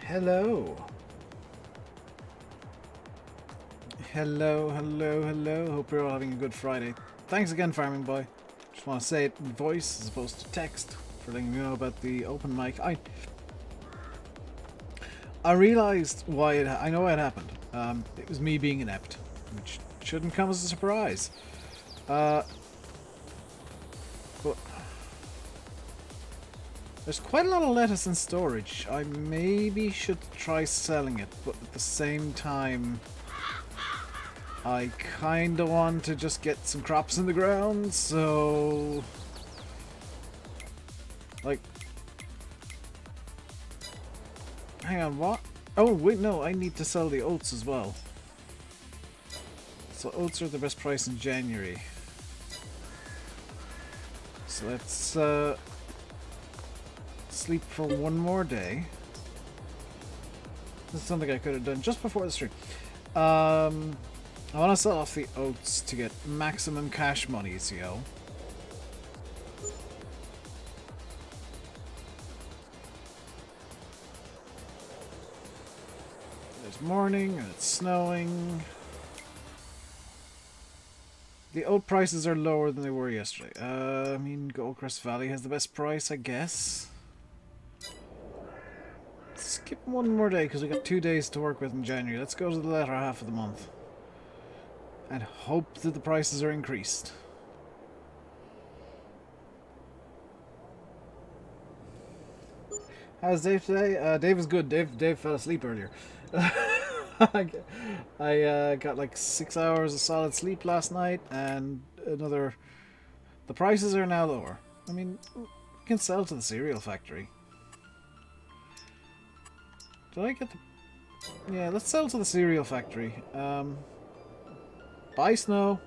Hello. Hello, hello, hello. Hope you're all having a good Friday. Thanks again, Farming Boy. Just want to say it in voice as opposed to text for letting me know about the open mic. I realized why it. I know why it happened. It was me being inept, which shouldn't come as a surprise. But there's quite a lot of lettuce in storage. I maybe should try selling it, but at the same time, I kind of want to just get some crops in the ground, so... Like... Hang on, what? Oh, wait, no, I need to sell the oats as well. So oats are the best price in January. So let's, sleep for one more day. This is something I could have done just before the stream. I want to sell off the oats to get maximum cash monies, yo. There's morning and it's snowing. The oat prices are lower than they were yesterday. I mean, Goldcrest Valley has the best price, I guess. Skip one more day because we got 2 days to work with in January. Let's go to the latter half of the month and hope that the prices are increased. How's Dave today? Dave is good. Dave fell asleep earlier. I got like 6 hours of solid sleep last night, and another. The prices are now lower. I mean, we can sell to the cereal factory. Did I get the... Yeah, let's sell to the cereal factory. Bye, Snow.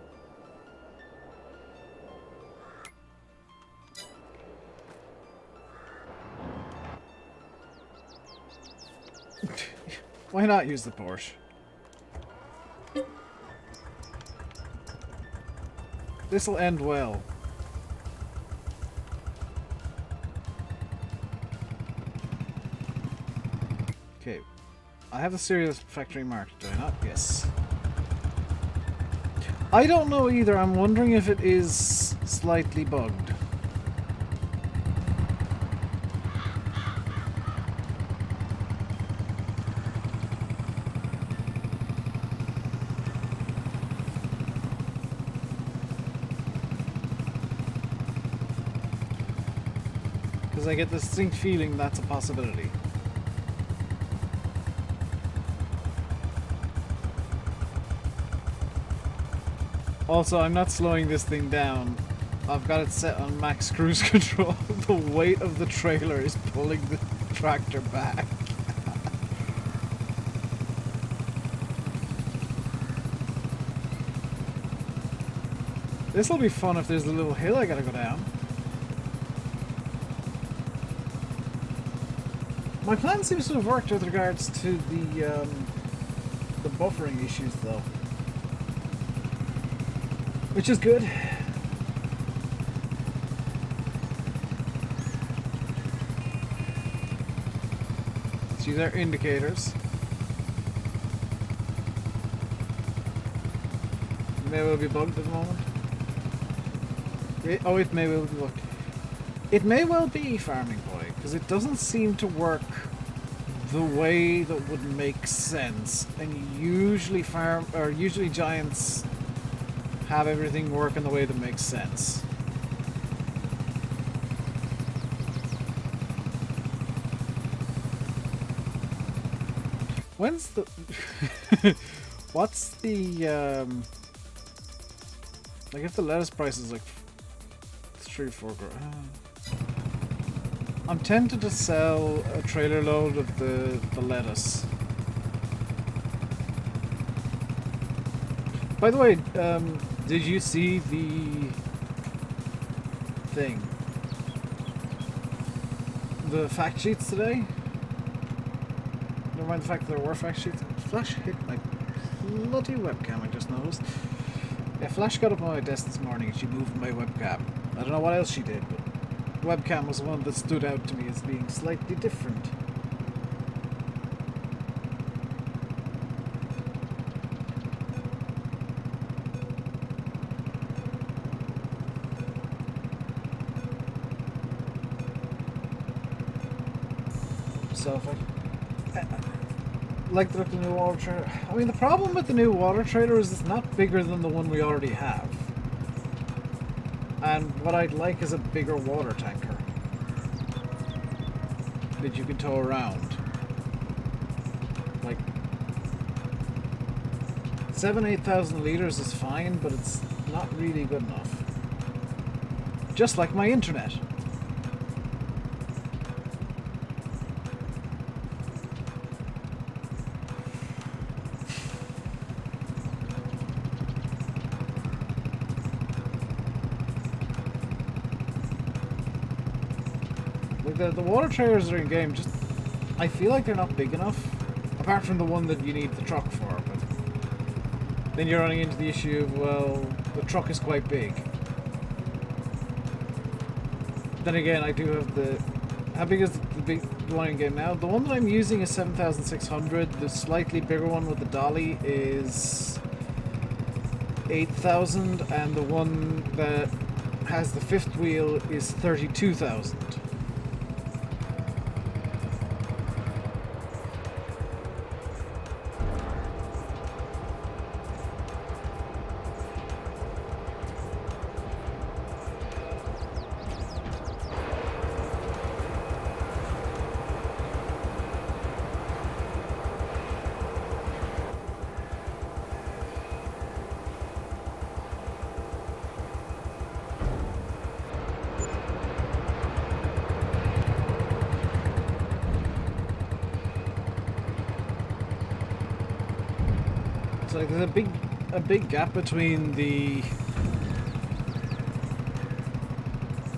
Why not use the Porsche? This'll end well. Okay. I have the cereal factory marked, do I not? Yes. I don't know either. I'm wondering if it is slightly bugged. Because I get the distinct feeling that's a possibility. Also, I'm not slowing this thing down. I've got it set on max cruise control. The weight of the trailer is pulling the tractor back. This'll be fun if there's a little hill I gotta go down. My plan seems to have worked with regards to the buffering issues, though. Which is good. See, they're indicators. It may well be bugged at the moment. Oh, it may well be bugged. It may well be, Farming Boy, because it doesn't seem to work the way that would make sense. And usually giants have everything work in the way that makes sense. When's the... What's the... Like, if the lettuce price is like 3 or 4 grand... I'm tempted to sell a trailer load of the lettuce. By the way, did you see the thing? The fact sheets today? Never mind the fact that there were fact sheets. Flash hit my bloody webcam, I just noticed. Yeah, Flash got up on my desk this morning and she moved my webcam. I don't know what else she did, but webcam was the one that stood out to me as being slightly different. So if I like the look of the new water trailer. I mean, the problem with the new water trailer is it's not bigger than the one we already have. And what I'd like is a bigger water tanker that you can tow around. Like 8,000 liters is fine, but it's not really good enough. Just like my internet. Like the water trailers that are in game, just I feel like they're not big enough. Apart from the one that you need the truck for, but then you're running into the issue of, well, the truck is quite big. Then again, I do have the... How big is the big one in game now? The one that I'm using is 7,600. The slightly bigger one with the dolly is 8,000, and the one that has the fifth wheel is 32,000. So like, there's a big gap between the...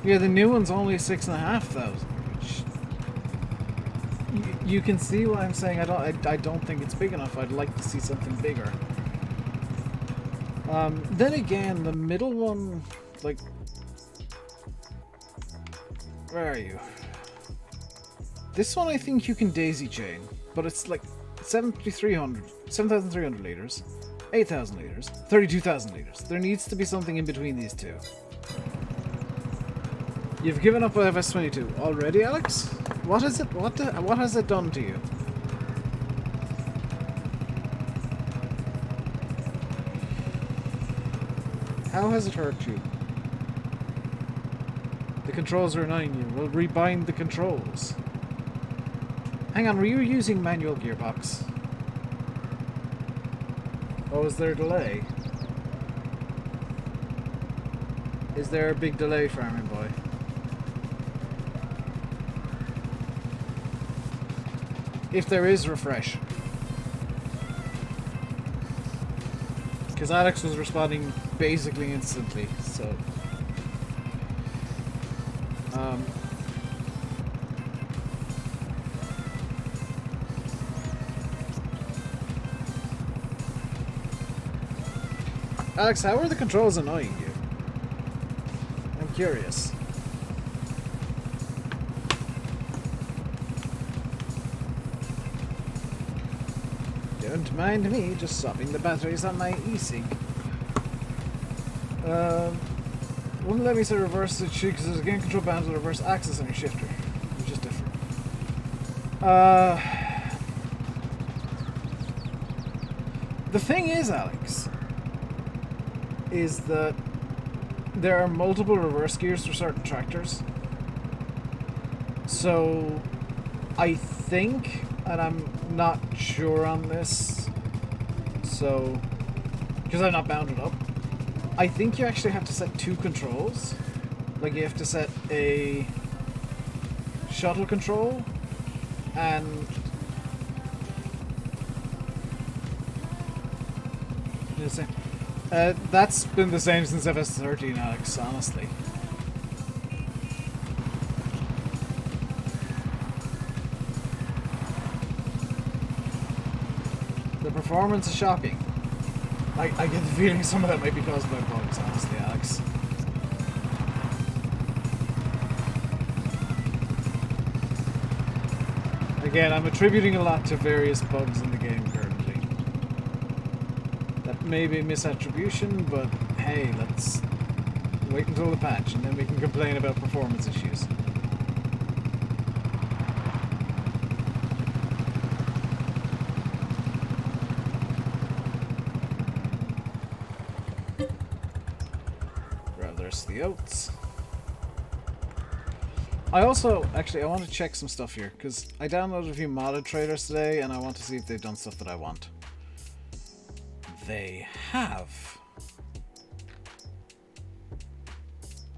Yeah, the new one's only 6,500, which... You can see what I'm saying. I don't think it's big enough. I'd like to see something bigger. Then again, the middle one, like... Where are you? This one I think you can daisy chain, but it's like 7,300 liters, 8,000 liters, 32,000 liters. There needs to be something in between these two. You've given up on FS22 already, Alex? What is it? What has it done to you? How has it hurt you? The controls are annoying you. We'll rebind the controls. Hang on, were you using manual gearbox? Oh, is there a delay? Is there a big delay, Farming Boy? If there is, refresh. Because Alex was responding basically instantly, so... Alex, how are the controls annoying you? I'm curious. Don't mind me, just swapping the batteries on my e-cig. Wouldn't let me say reverse the shoot because there's a game control band with reverse axis on your shifter, which is different. The thing is, Alex, is that there are multiple reverse gears for certain tractors. So I think, and I'm not sure on this, so because I'm not bounded up, I think you actually have to set two controls. Like you have to set a shuttle control and that's been the same since FS13, Alex, honestly. The performance is shocking. I get the feeling some of that might be caused by bugs, honestly, Alex. Again, I'm attributing a lot to various bugs in the game currently. That may be misattribution, but hey, let's wait until the patch and then we can complain about performance issues. the oats. I also, actually, I want to check some stuff here, because I downloaded a few modded trailers today, and I want to see if they've done stuff that I want. They have.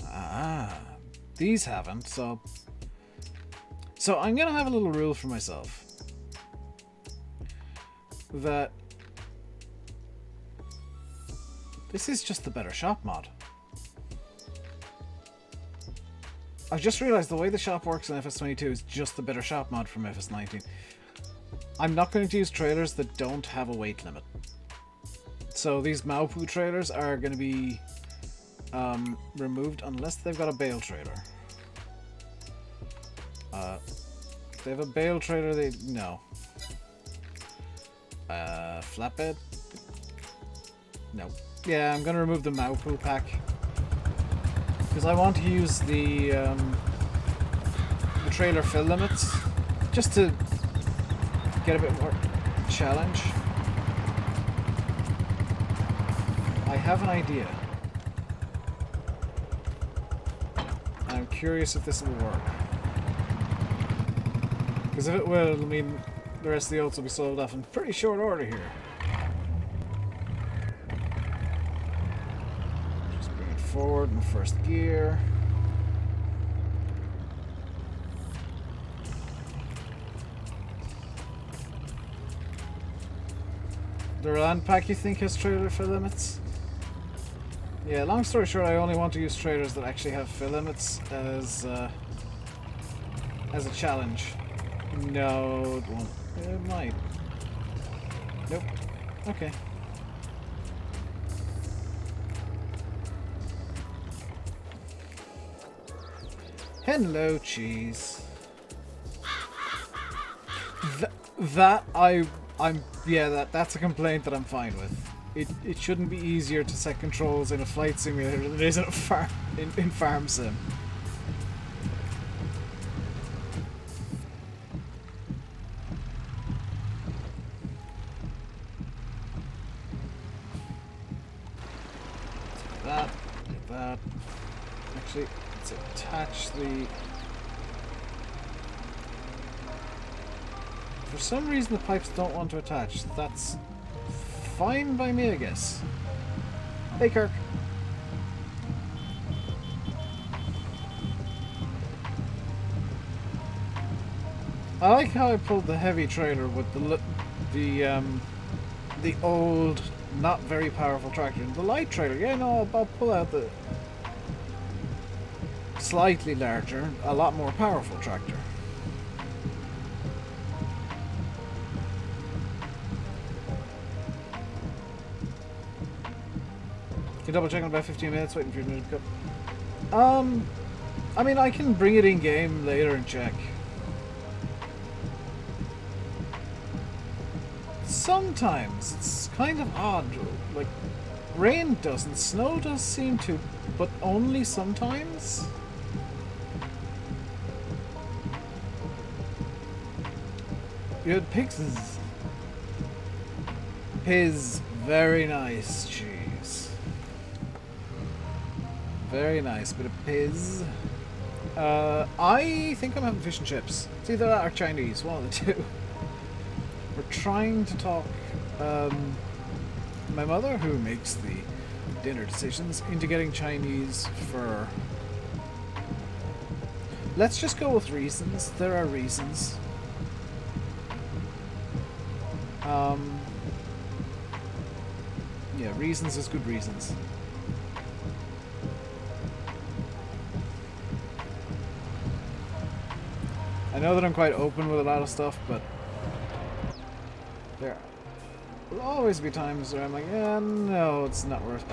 Ah, these haven't, so I'm gonna have a little rule for myself that this is just the better shop mod. I've just realized the way the shop works in FS22 is just the better shop mod from FS19. I'm not going to use trailers that don't have a weight limit. So these Maupu trailers are going to be removed unless they've got a bale trailer. If they have a bale trailer, they... no. Flatbed? No. Yeah, I'm going to remove the Maupu pack. Because I want to use the trailer fill limits. Just to get a bit more challenge. I have an idea. I'm curious if this will work. Because if it will, it'll mean the rest of the oats will be sold off in pretty short order here. Just bring it forward in first gear. The land pack you think has trailer fill limits? Yeah, long story short, I only want to use trailers that actually have fill limits as a challenge. No, it won't. It might. Nope. Okay. Hello, cheese. That's a complaint that I'm fine with. It shouldn't be easier to set controls in a flight simulator than it is in a farm sim. That. Actually, let's attach the... For some reason the pipes don't want to attach. That's fine by me, I guess. Hey, Kirk. I like how I pulled the heavy trailer with the old, not very powerful tractor. The light trailer, yeah, no, I'll pull out the slightly larger, a lot more powerful tractor. Can double check in about 15 minutes, waiting for your minute to come. I mean, I can bring it in game later and check. Sometimes it's kind of odd. Like, rain doesn't, snow does seem to, but only sometimes. You had pigs. Piz, very nice cheese. Very nice bit of piz. I think I'm having fish and chips. It's either that or Chinese, one of the two. We're trying to talk my mother, who makes the dinner decisions, into getting Chinese for... Let's just go with reasons. There are reasons. Yeah, reasons is good reasons. I know that I'm quite open with a lot of stuff, but there will always be times where I'm like, yeah, no, it's not worth it.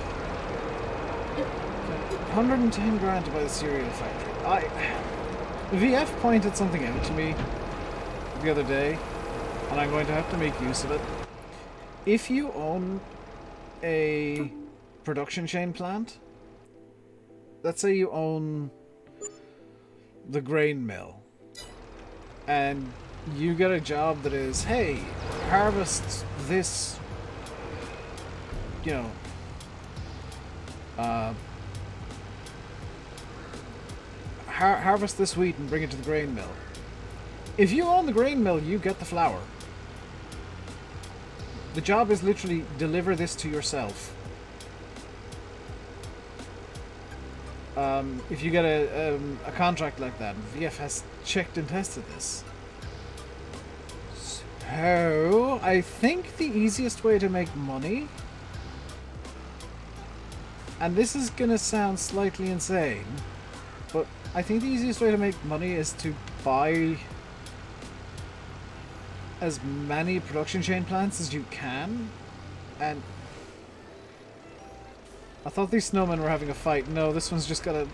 110 grand to buy the cereal factory. VF pointed something out to me the other day, and I'm going to have to make use of it. If you own a production chain plant, let's say you own the grain mill, and you get a job that is, hey, harvest this, you know, harvest this wheat and bring it to the grain mill. If you own the grain mill, you get the flour. The job is literally deliver this to yourself. If you get a contract like that, VF has checked and tested this. So, I think the easiest way to make money, and this is gonna sound slightly insane, but I think the easiest way to make money is to buy as many production chain plants as you can. And I thought these snowmen were having a fight. No, this one's just got a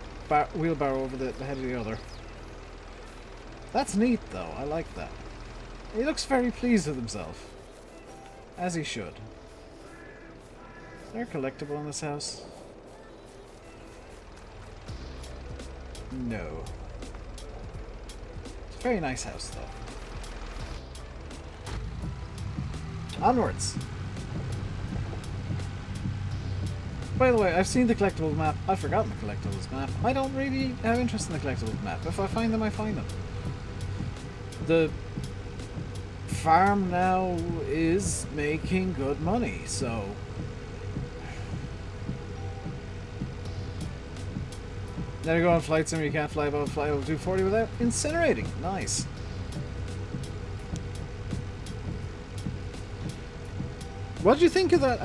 wheelbarrow over the head of the other. That's neat though, I like that. He looks very pleased with himself. As he should. Is there a collectible in this house? No. It's a very nice house though. Onwards! By the way, I've seen the collectible map. I've forgotten the collectibles map. I don't really have interest in the collectibles map. If I find them, I find them. The farm now is making good money, so... There you go on Flight Sim, you can't fly above 240 without incinerating. Nice. What do you think of that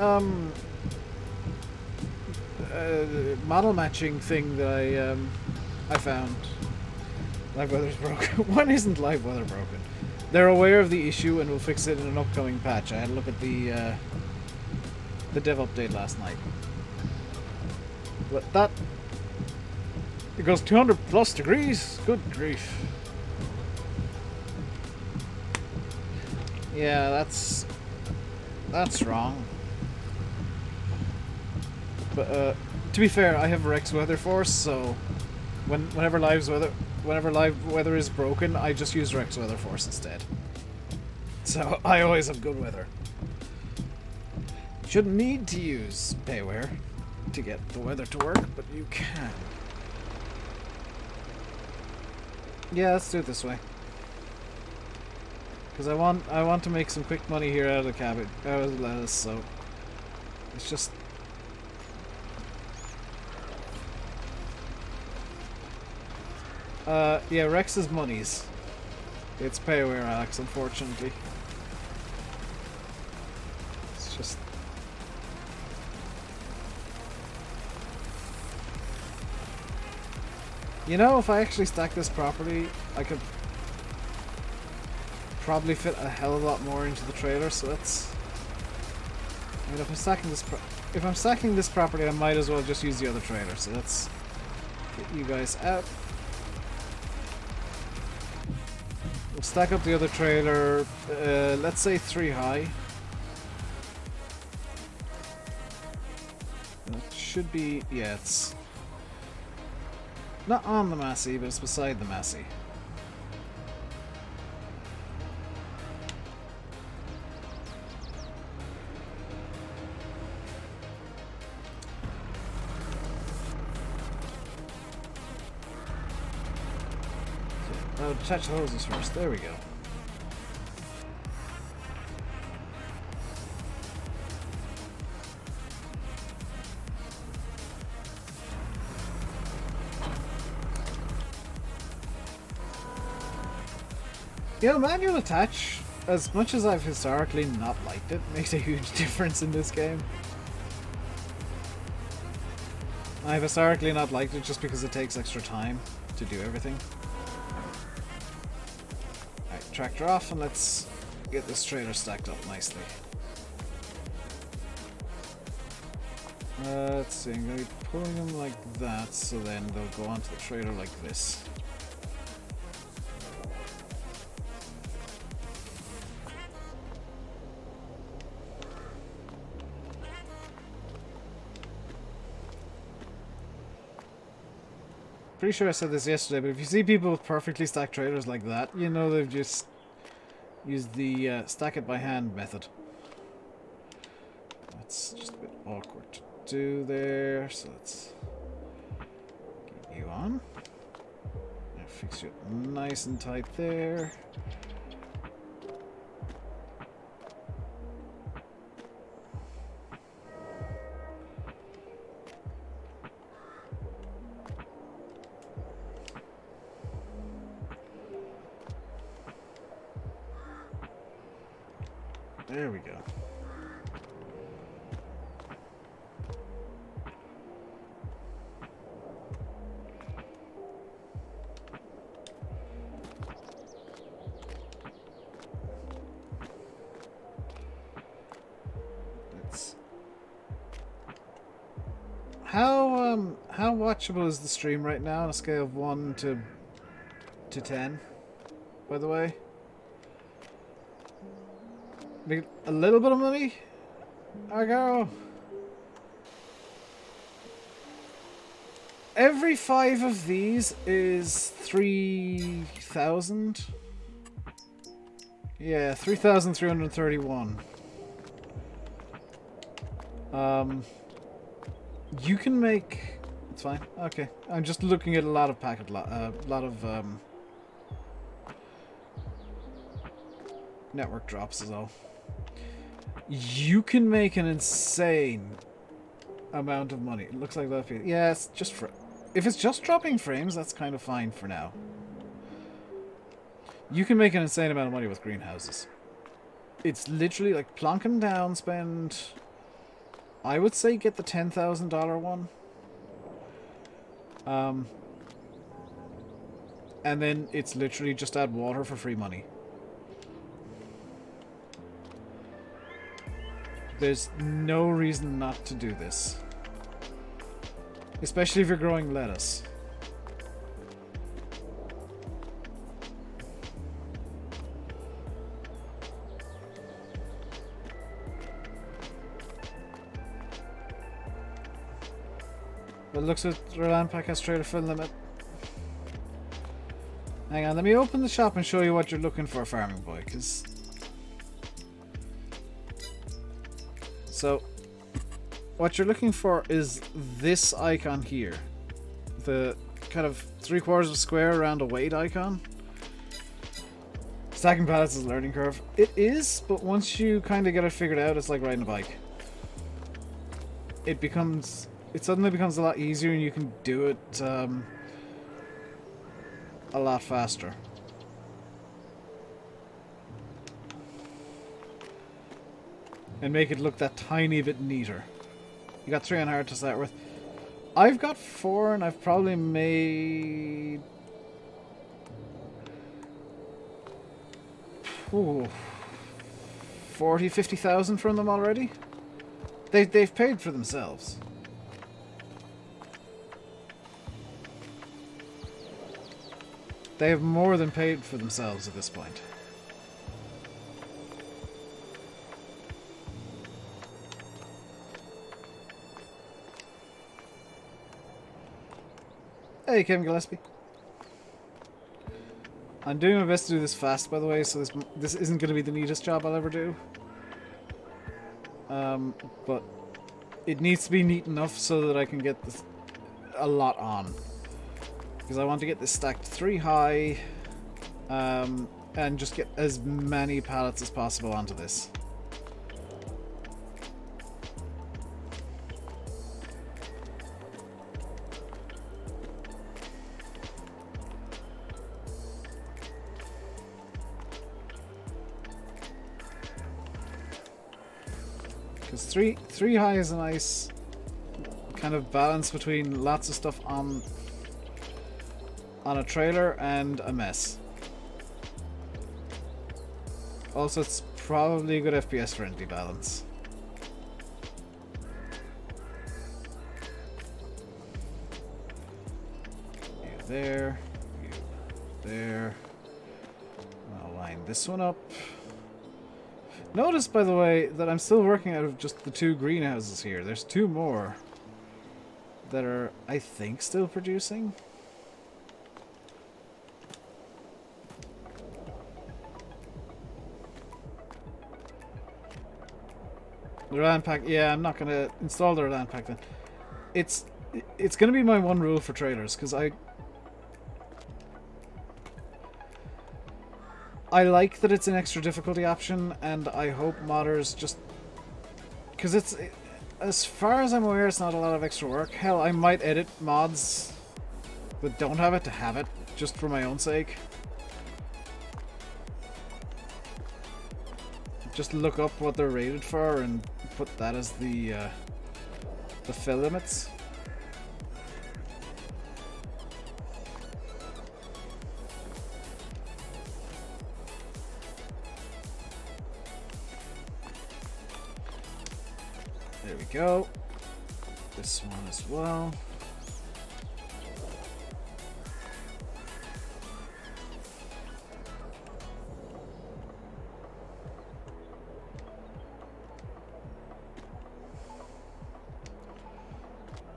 model matching thing that I found? Live weather's broken. When isn't live weather broken? They're aware of the issue and will fix it in an upcoming patch. I had a look at the dev update last night. But that... It goes 200 plus degrees? Good grief. Yeah, that's wrong. But to be fair, I have Rex Weather Force, so whenever live weather is broken, I just use Rex Weather Force instead. So I always have good weather. Shouldn't need to use payware to get the weather to work, but you can. Yeah, let's do it this way. Because I want to make some quick money here out of the cabbage, out of the lettuce, so it's just... yeah, Rex's monies. It's payware, Alex, unfortunately. It's just... You know, if I actually stack this properly, I could probably fit a hell of a lot more into the trailer, so that's... I mean, if I'm stacking this properly, I might as well just use the other trailer, so let's get you guys out. We'll stack up the other trailer, let's say 3 high. That should be... yeah, it's... not on the Massey, but it's beside the Massey. Oh, detach the hoses first. There we go. You know, manual attach, as much as I've historically not liked it, makes a huge difference in this game. I've historically not liked it just because it takes extra time to do everything. Alright, tractor off and let's get this trailer stacked up nicely. Let's see, I'm going to be pulling them like that, so then they'll go onto the trailer like this. Pretty sure I said this yesterday, but if you see people with perfectly stacked trailers like that, you know they've just used the stack it by hand method. That's just a bit awkward to do there, so let's get you on. Fix you nice and tight there. There we go. How watchable is the stream right now on a scale of 1 to 10? By the way, make a little bit of money. Argo. Every 5 of these is 3,000. Yeah, 3,331. You can make. It's fine. Okay, I'm just looking at a lot of lot of network drops is all. You can make an insane amount of money. It looks like that. Yeah, it's just for. If it's just dropping frames, that's kind of fine for now. You can make an insane amount of money with greenhouses. It's literally like plonking down, spend. I would say get the $10,000 one. And then it's literally just add water for free money. There's no reason not to do this. Especially if you're growing lettuce. But it looks like the land pack has trailer fill limit. Hang on, let me open the shop and show you what you're looking for, Farming Boy, because... So, what you're looking for is this icon here. The kind of 3/4 of a square around a weight icon. Stacking pallets is a learning curve. It is, but once you kind of get it figured out, it's like riding a bike. It suddenly becomes a lot easier and you can do it a lot faster. And make it look that tiny bit neater. You got 3 on hard to start with. I've got 4 and I've probably made... Ooh, 40, 50,000 from them already. They've paid for themselves. They have more than paid for themselves at this point. Hey, Kevin Gillespie. I'm doing my best to do this fast, by the way, so this isn't going to be the neatest job I'll ever do. But it needs to be neat enough so that I can get this a lot on. Because I want to get this stacked 3 high, and just get as many pallets as possible onto this. Because three high is a nice kind of balance between lots of stuff on a trailer and a mess. Also, it's probably a good FPS friendly balance. You there, you there. I'll line this one up. Notice, by the way, that I'm still working out of just the 2 greenhouses here. There's 2 more that are, I think, still producing. The land pack, yeah, I'm not gonna install the land pack then. It's gonna be my one rule for trailers, because I like that it's an extra difficulty option, and I hope modders just... Because it's... As far as I'm aware, it's not a lot of extra work. Hell, I might edit mods that don't have it to have it, just for my own sake. Just look up what they're rated for and put that as the fill limits. There we go. This one as well.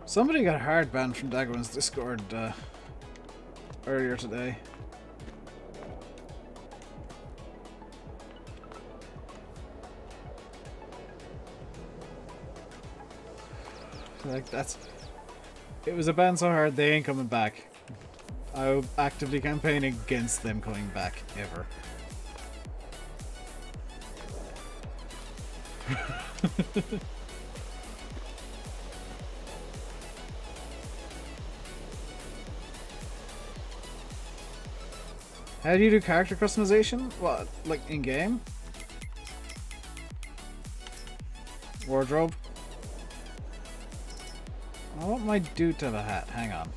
Somebody got hard banned from Daggerman's Discord earlier today. Like, that's... It was a ban so hard they ain't coming back. I will actively campaign against them coming back, ever. How do you do character customization? What, like in-game? Wardrobe? I want my dude to have a hat. Hang on.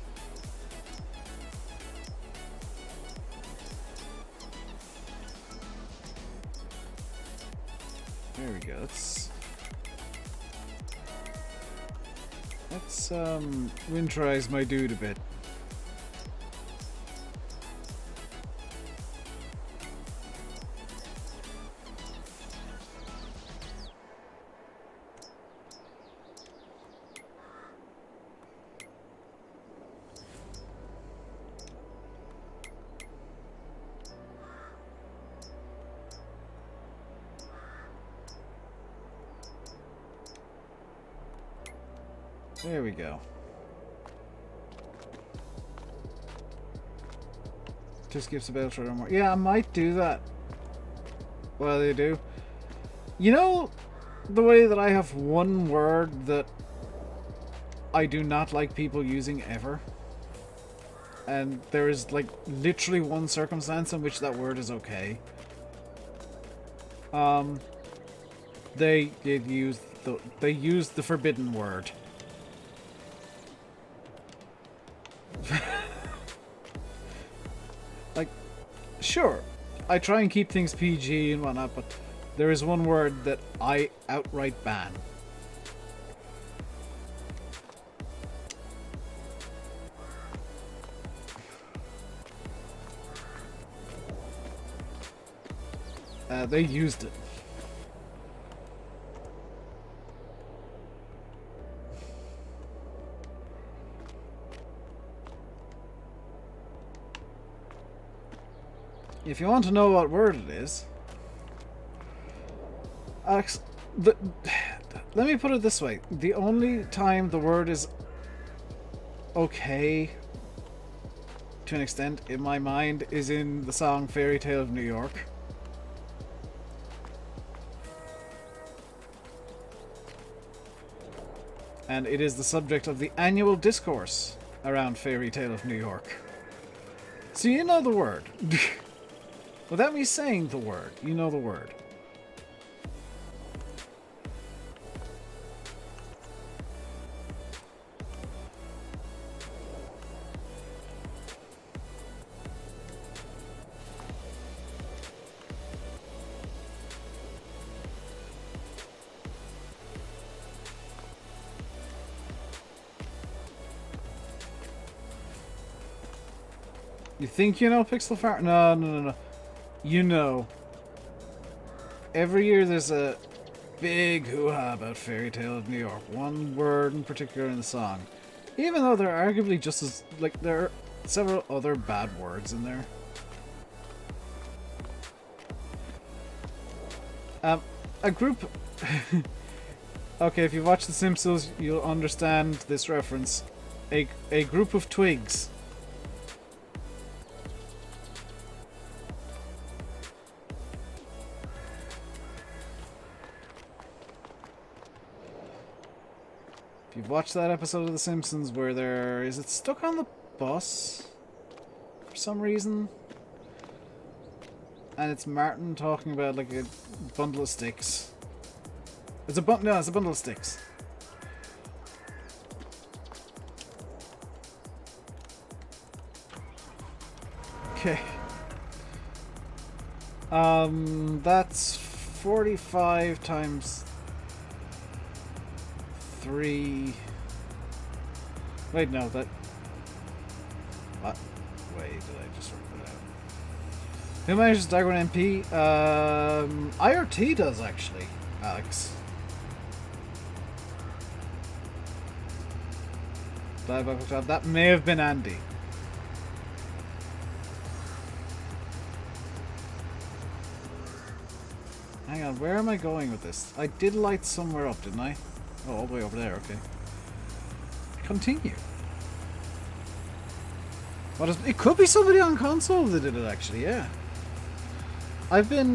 There we go. Let's winterize my dude a bit. There we go. Just gives a bell for more. Yeah, I might do that. Well, they do. You know, the way that I have one word that I do not like people using ever? And there is, like, literally one circumstance in which that word is okay. They used the forbidden word. Like, sure, I try and keep things PG and whatnot, but there is one word that I outright ban. They used it. If you want to know what word it is, Alex, let me put it this way. The only time the word is okay, to an extent, in my mind, is in the song Fairy Tale of New York. And it is the subject of the annual discourse around Fairy Tale of New York. So you know the word. Without me saying the word, you know the word. You think you know Pixel Farm? No. You know. Every year there's a big hoo-ha about Fairy Tale of New York. One word in particular in the song. Even though there are arguably just as... like, there are several other bad words in there. A group... Okay, if you watch The Simpsons, you'll understand this reference. A group of twigs. you've watched that episode of The Simpsons where is it stuck on the bus for some reason? And it's Martin talking about like a bundle of sticks. It's a bundle of sticks. Okay. That's 45 times 3. Wait, no, that. What? Wait, did I just work that out? Who manages Dagger MP? IRT does actually, Alex. That may have been Andy. Hang on, where am I going with this? I did light somewhere up, didn't I? Oh, all the way over there, okay. Continue. What is, it could be somebody on console that did it, actually, yeah. I've been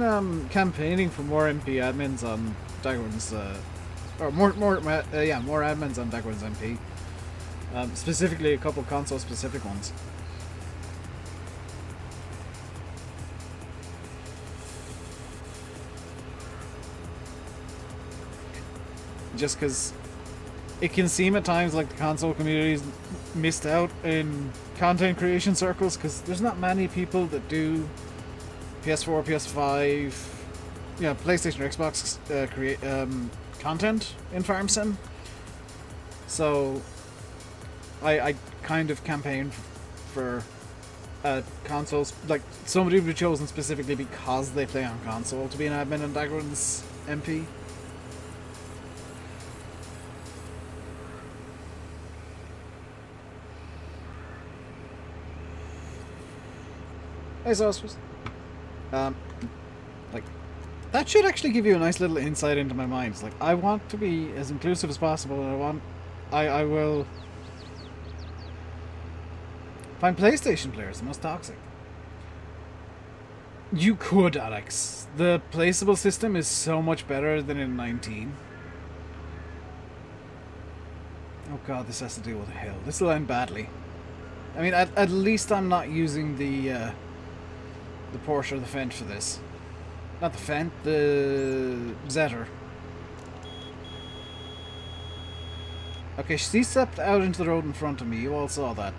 campaigning for more MP admins on Dagger's, or more admins on Dagger's MP. Specifically, a couple console-specific ones. Just because it can seem at times like the console community's missed out in content creation circles, because there's not many people that do PS4, PS5, PlayStation or Xbox create content in Farm Sim. So I kind of campaign for consoles, like somebody would be chosen specifically because they play on console to be an admin on Dagger's MP. Hey, Saucers. Like, that should actually give you a nice little insight into my mind. It's like, I want to be as inclusive as possible, and I will find PlayStation players the most toxic. You could, Alex. The placeable system is so much better than in 19. Oh god, this has to deal with hell. This will end badly. I mean, at least I'm not using the Porsche or the Fent for this. Not the Fent, the Zetter. Okay, she stepped out into the road in front of me. You all saw that.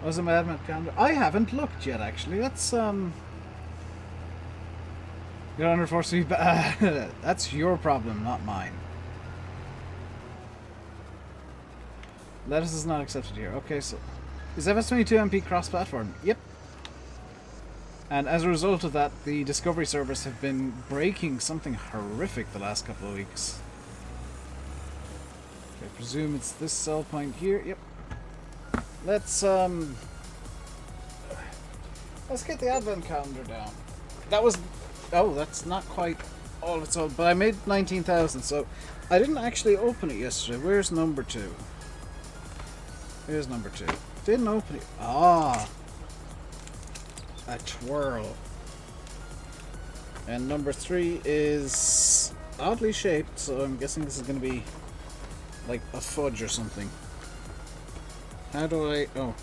Was a Madman calendar? I haven't looked yet, actually. That's You're under force to be that's your problem, not mine. Lettuce is not accepted here. Okay, so is FS22MP cross-platform? Yep. And as a result of that, the Discovery servers have been breaking something horrific the last couple of weeks. Okay, I presume it's this cell point here. Yep. Let's get the advent calendar down. That was... Oh, that's not quite all it's all... But I made 19,000, so I didn't actually open it yesterday. Where's number 2? Here's number 2. Didn't open it. Ah. A twirl. And number 3 is oddly shaped, so I'm guessing this is going to be like a fudge or something. How do I... Oh.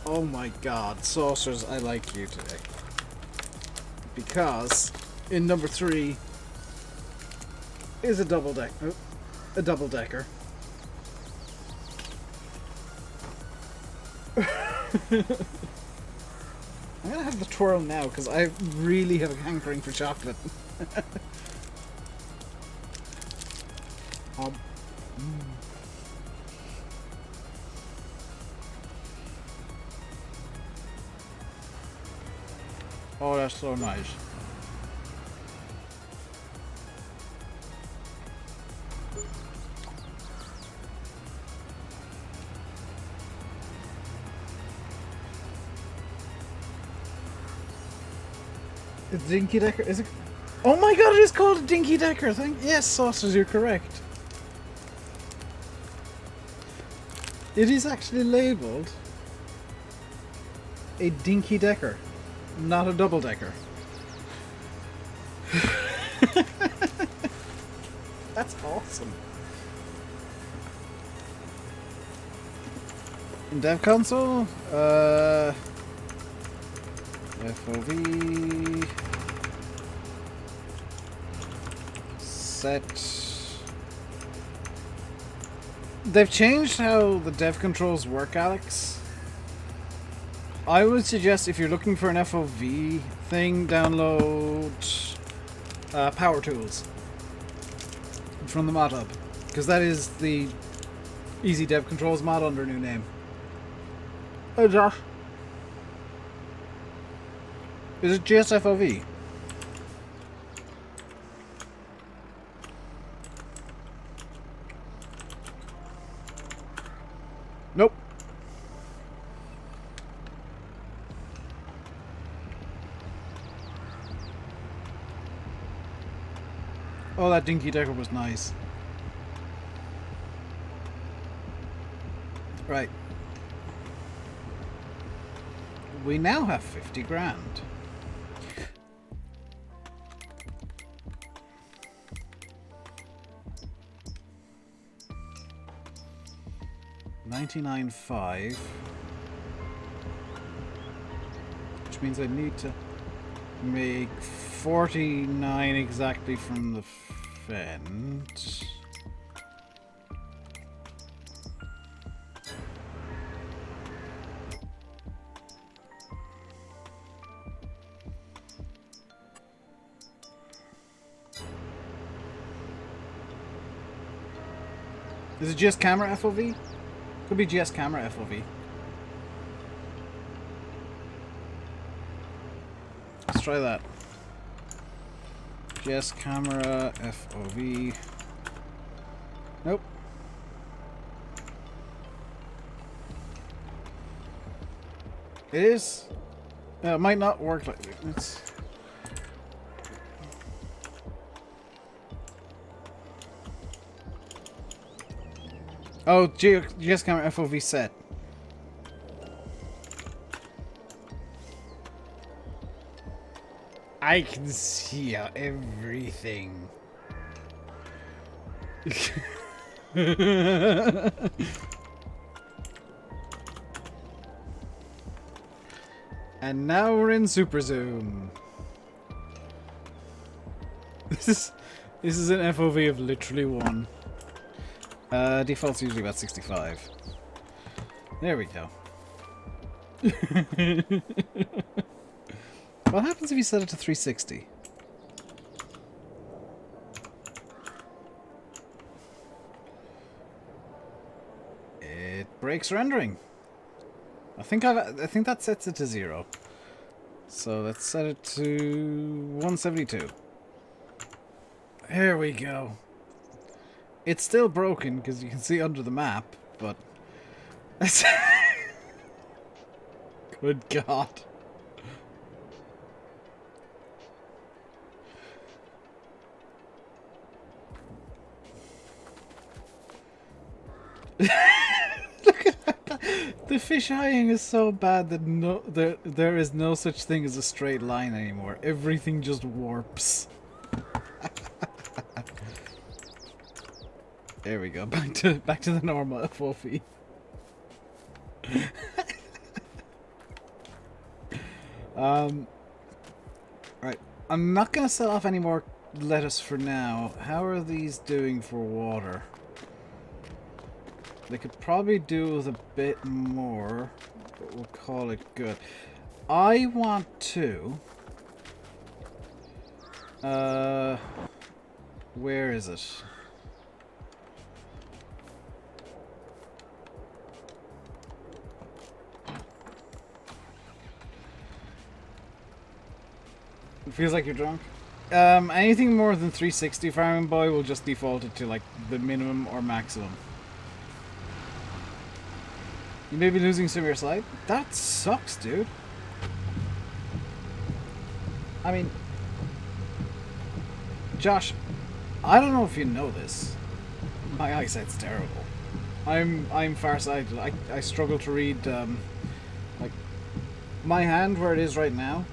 Oh my god, Saucers, I like you today. Because in number 3 is a double-decker. A double-decker. I'm gonna have the twirl now because I really have a hankering for chocolate. Oh, that's so nice. The Dinky Decker, is it? Oh my god, it is called a Dinky Decker! Yes, Saucers, you're correct. It is actually labelled a Dinky Decker, not a double decker. That's awesome. In Dev Console, FOV set. They've changed how the dev controls work, Alex. I would suggest if you're looking for an FOV thing, download Power Tools from the mod hub, because that is the Easy Dev Controls mod under a new name. Hey Josh. Is it just FOV? Nope. Oh, that dinky decker was nice. Right. We now have 50 grand. $99.5, which means I need to make 49 exactly from the fence. Is it just camera FOV? Could be GS camera FOV. Let's try that. GS camera FOV. Nope. It is. It might not work like this. Oh, GS camera FOV set. I can see everything. And now we're in super zoom. This is an FOV of literally 1. Default's usually about 65. There we go. What happens if you set it to 360? It breaks rendering. I think that sets it to 0. So let's set it to 172. There we go. It's still broken because you can see under the map, but good God. Look at that. The fish eyeing is so bad that there is no such thing as a straight line anymore. Everything just warps. There we go. Back to the normal FOV. Right. I'm not gonna set off any more lettuce for now. How are these doing for water? They could probably do with a bit more, but we'll call it good. I want to... where is it? It feels like you're drunk. Anything more than 360 Farming Boy will just default it to like the minimum or maximum. You may be losing some of your slide. That sucks, dude. I mean, Josh, I don't know if you know this. My eyesight's terrible. I'm farsighted. I struggle to read like my hand where it is right now.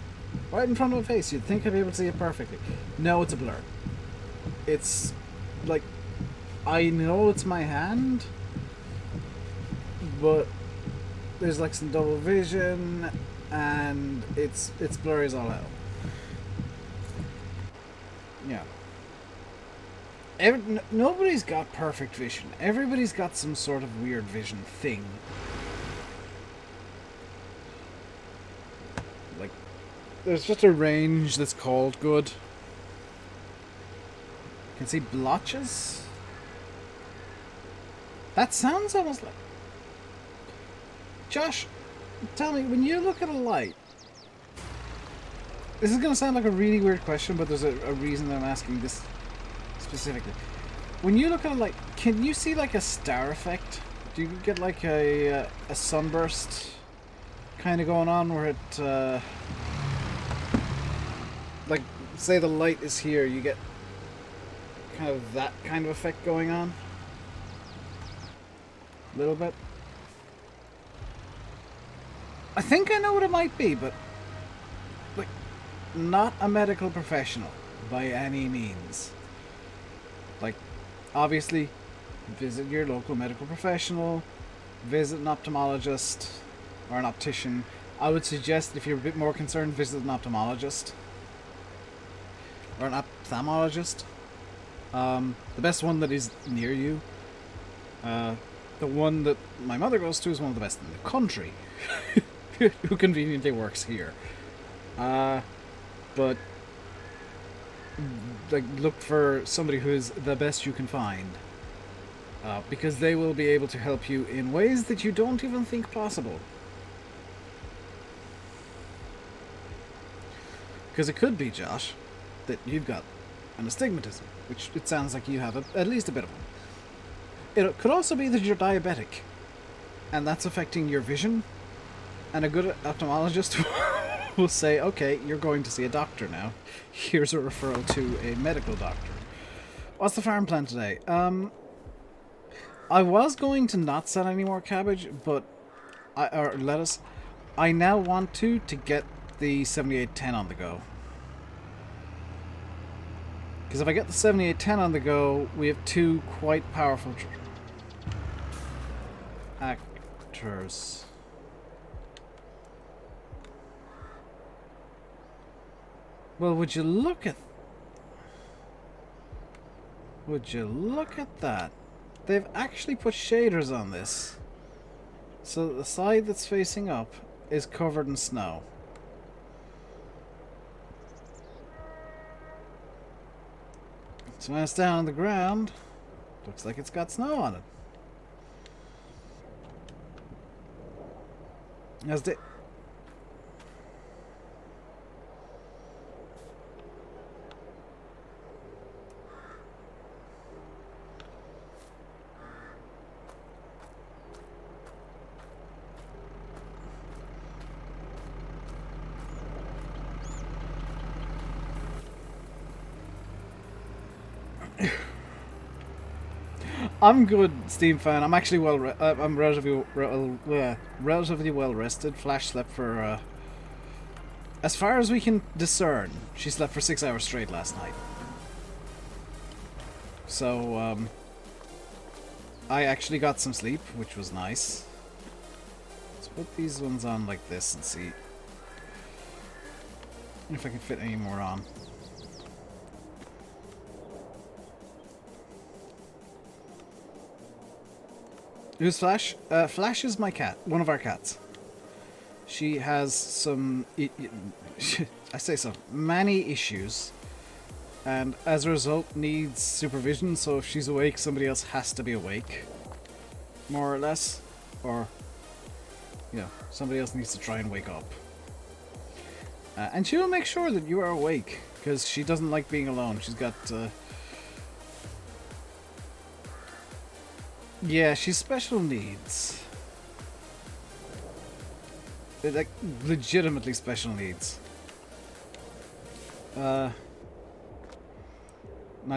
Right in front of my face, you'd think I'd be able to see it perfectly. No, it's a blur. it's like, I know it's my hand, but there's like some double vision, and it's blurry as all hell. Yeah. Nobody's got perfect vision. Everybody's got some sort of weird vision thing. Like, there's just a range that's called good. You can see blotches. That sounds almost like... Josh, tell me, when you look at a light... This is going to sound like a really weird question, but there's a reason I'm asking this specifically. When you look at a light, can you see like a star effect? Do you get like a sunburst kind of going on where it... like, say the light is here, you get kind of that kind of effect going on? A little bit. I think I know what it might be, but like, not a medical professional by any means. Like, obviously, visit your local medical professional, visit an ophthalmologist or an optician. I would suggest, if you're a bit more concerned, visit an ophthalmologist or an ophthalmologist. The best one that is near you. The one that my mother goes to is one of the best in the country, who conveniently works here. But like, look for somebody who is the best you can find, because they will be able to help you in ways that you don't even think possible. Because it could be, Josh, that you've got an astigmatism, which it sounds like you have at least a bit of one. It could also be that you're diabetic, and that's affecting your vision, and a good ophthalmologist will say, okay, you're going to see a doctor now. Here's a referral to a medical doctor. What's the farm plan today? I was going to not sell any more cabbage, but or lettuce. I now want to get the 7810 on the go. Because if I get the 7810 on the go, we have two quite powerful actors. Well, would you look at that? They've actually put shaders on this, so the side that's facing up is covered in snow. So when it's down on the ground, looks like it's got snow on it. As the I'm good, Steam fan. I'm actually I'm relatively well rested. Flash slept for, as far as we can discern, she slept for 6 hours straight last night. So, I actually got some sleep, which was nice. Let's put these ones on like this and see if I can fit any more on. Who's Flash? Flash is my cat, one of our cats. She has some, I say so, many issues, and as a result needs supervision, so if she's awake, somebody else has to be awake, more or less, or, you know, somebody else needs to try and wake up. And she will make sure that you are awake, because she doesn't like being alone. She's got, yeah, she's special needs. They're like legitimately special needs. Not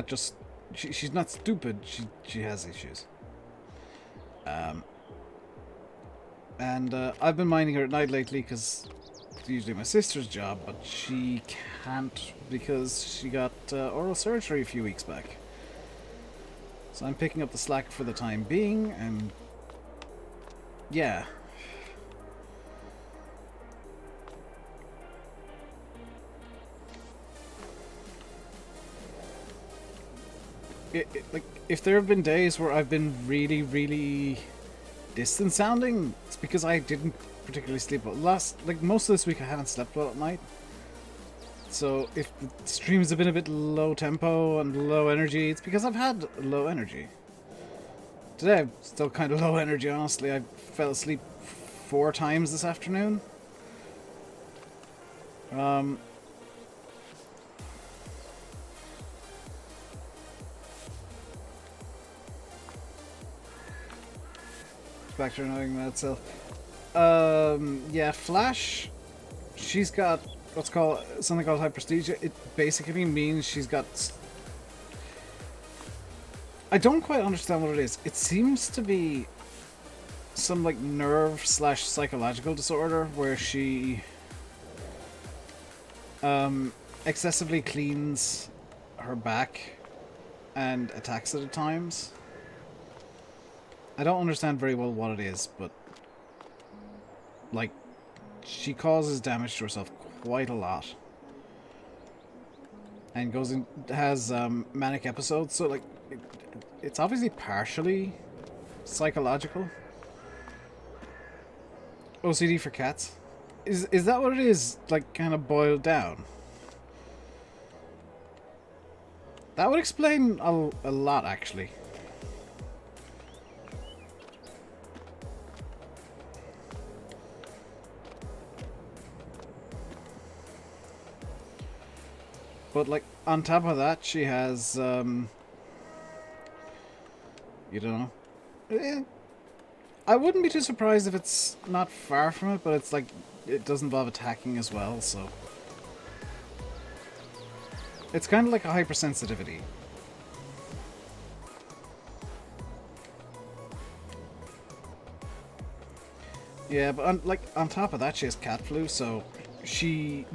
just she's not stupid. She has issues. And I've been minding her at night lately because usually my sister's job, but she can't because she got oral surgery a few weeks back. So I'm picking up the slack for the time being, and yeah. Like, if there have been days where I've been really, really distant sounding, it's because I didn't particularly sleep well. Most of this week I haven't slept well at night. So if the streams have been a bit low tempo and low energy, it's because I've had low energy. Today I'm still kind of low energy, honestly. I fell asleep 4 times this afternoon. Back to annoying that self. Yeah, Flash, she's got what's called something called hyperesthesia. It basically means she's got... I don't quite understand what it is. It seems to be some like nerve / psychological disorder where she excessively cleans her back and attacks it at times. I don't understand very well what it is, but like she causes damage to herself quite a lot, and goes in has manic episodes. So like it's obviously partially psychological. OCD for cats. Is that what it is? Like kind of boiled down. That would explain a lot, actually. But, like, on top of that, she has, you don't know. I wouldn't be too surprised if it's not far from it, but it's like, it does involve attacking as well, so. It's kind of like a hypersensitivity. Yeah, but on top of that, she has cat flu, so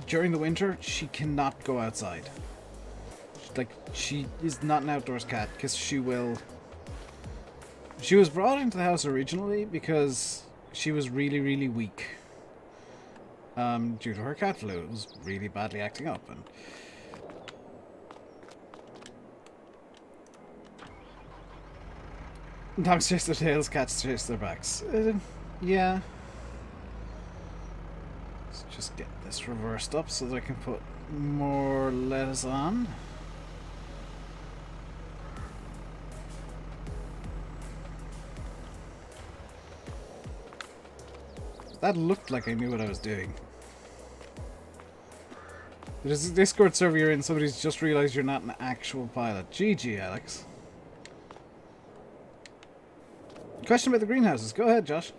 during the winter, she cannot go outside. Like, she is not an outdoors cat, because she was brought into the house originally because she was really, really weak. Due to her cat flu. It was really badly acting up, and dogs chase their tails, cats chase their backs. Yeah. Let's just get this reversed up so that I can put more lettuce on. That looked like I knew what I was doing. There's a Discord server you're in, somebody's just realized you're not an actual pilot. GG, Alex. Question about the greenhouses. Go ahead, Josh.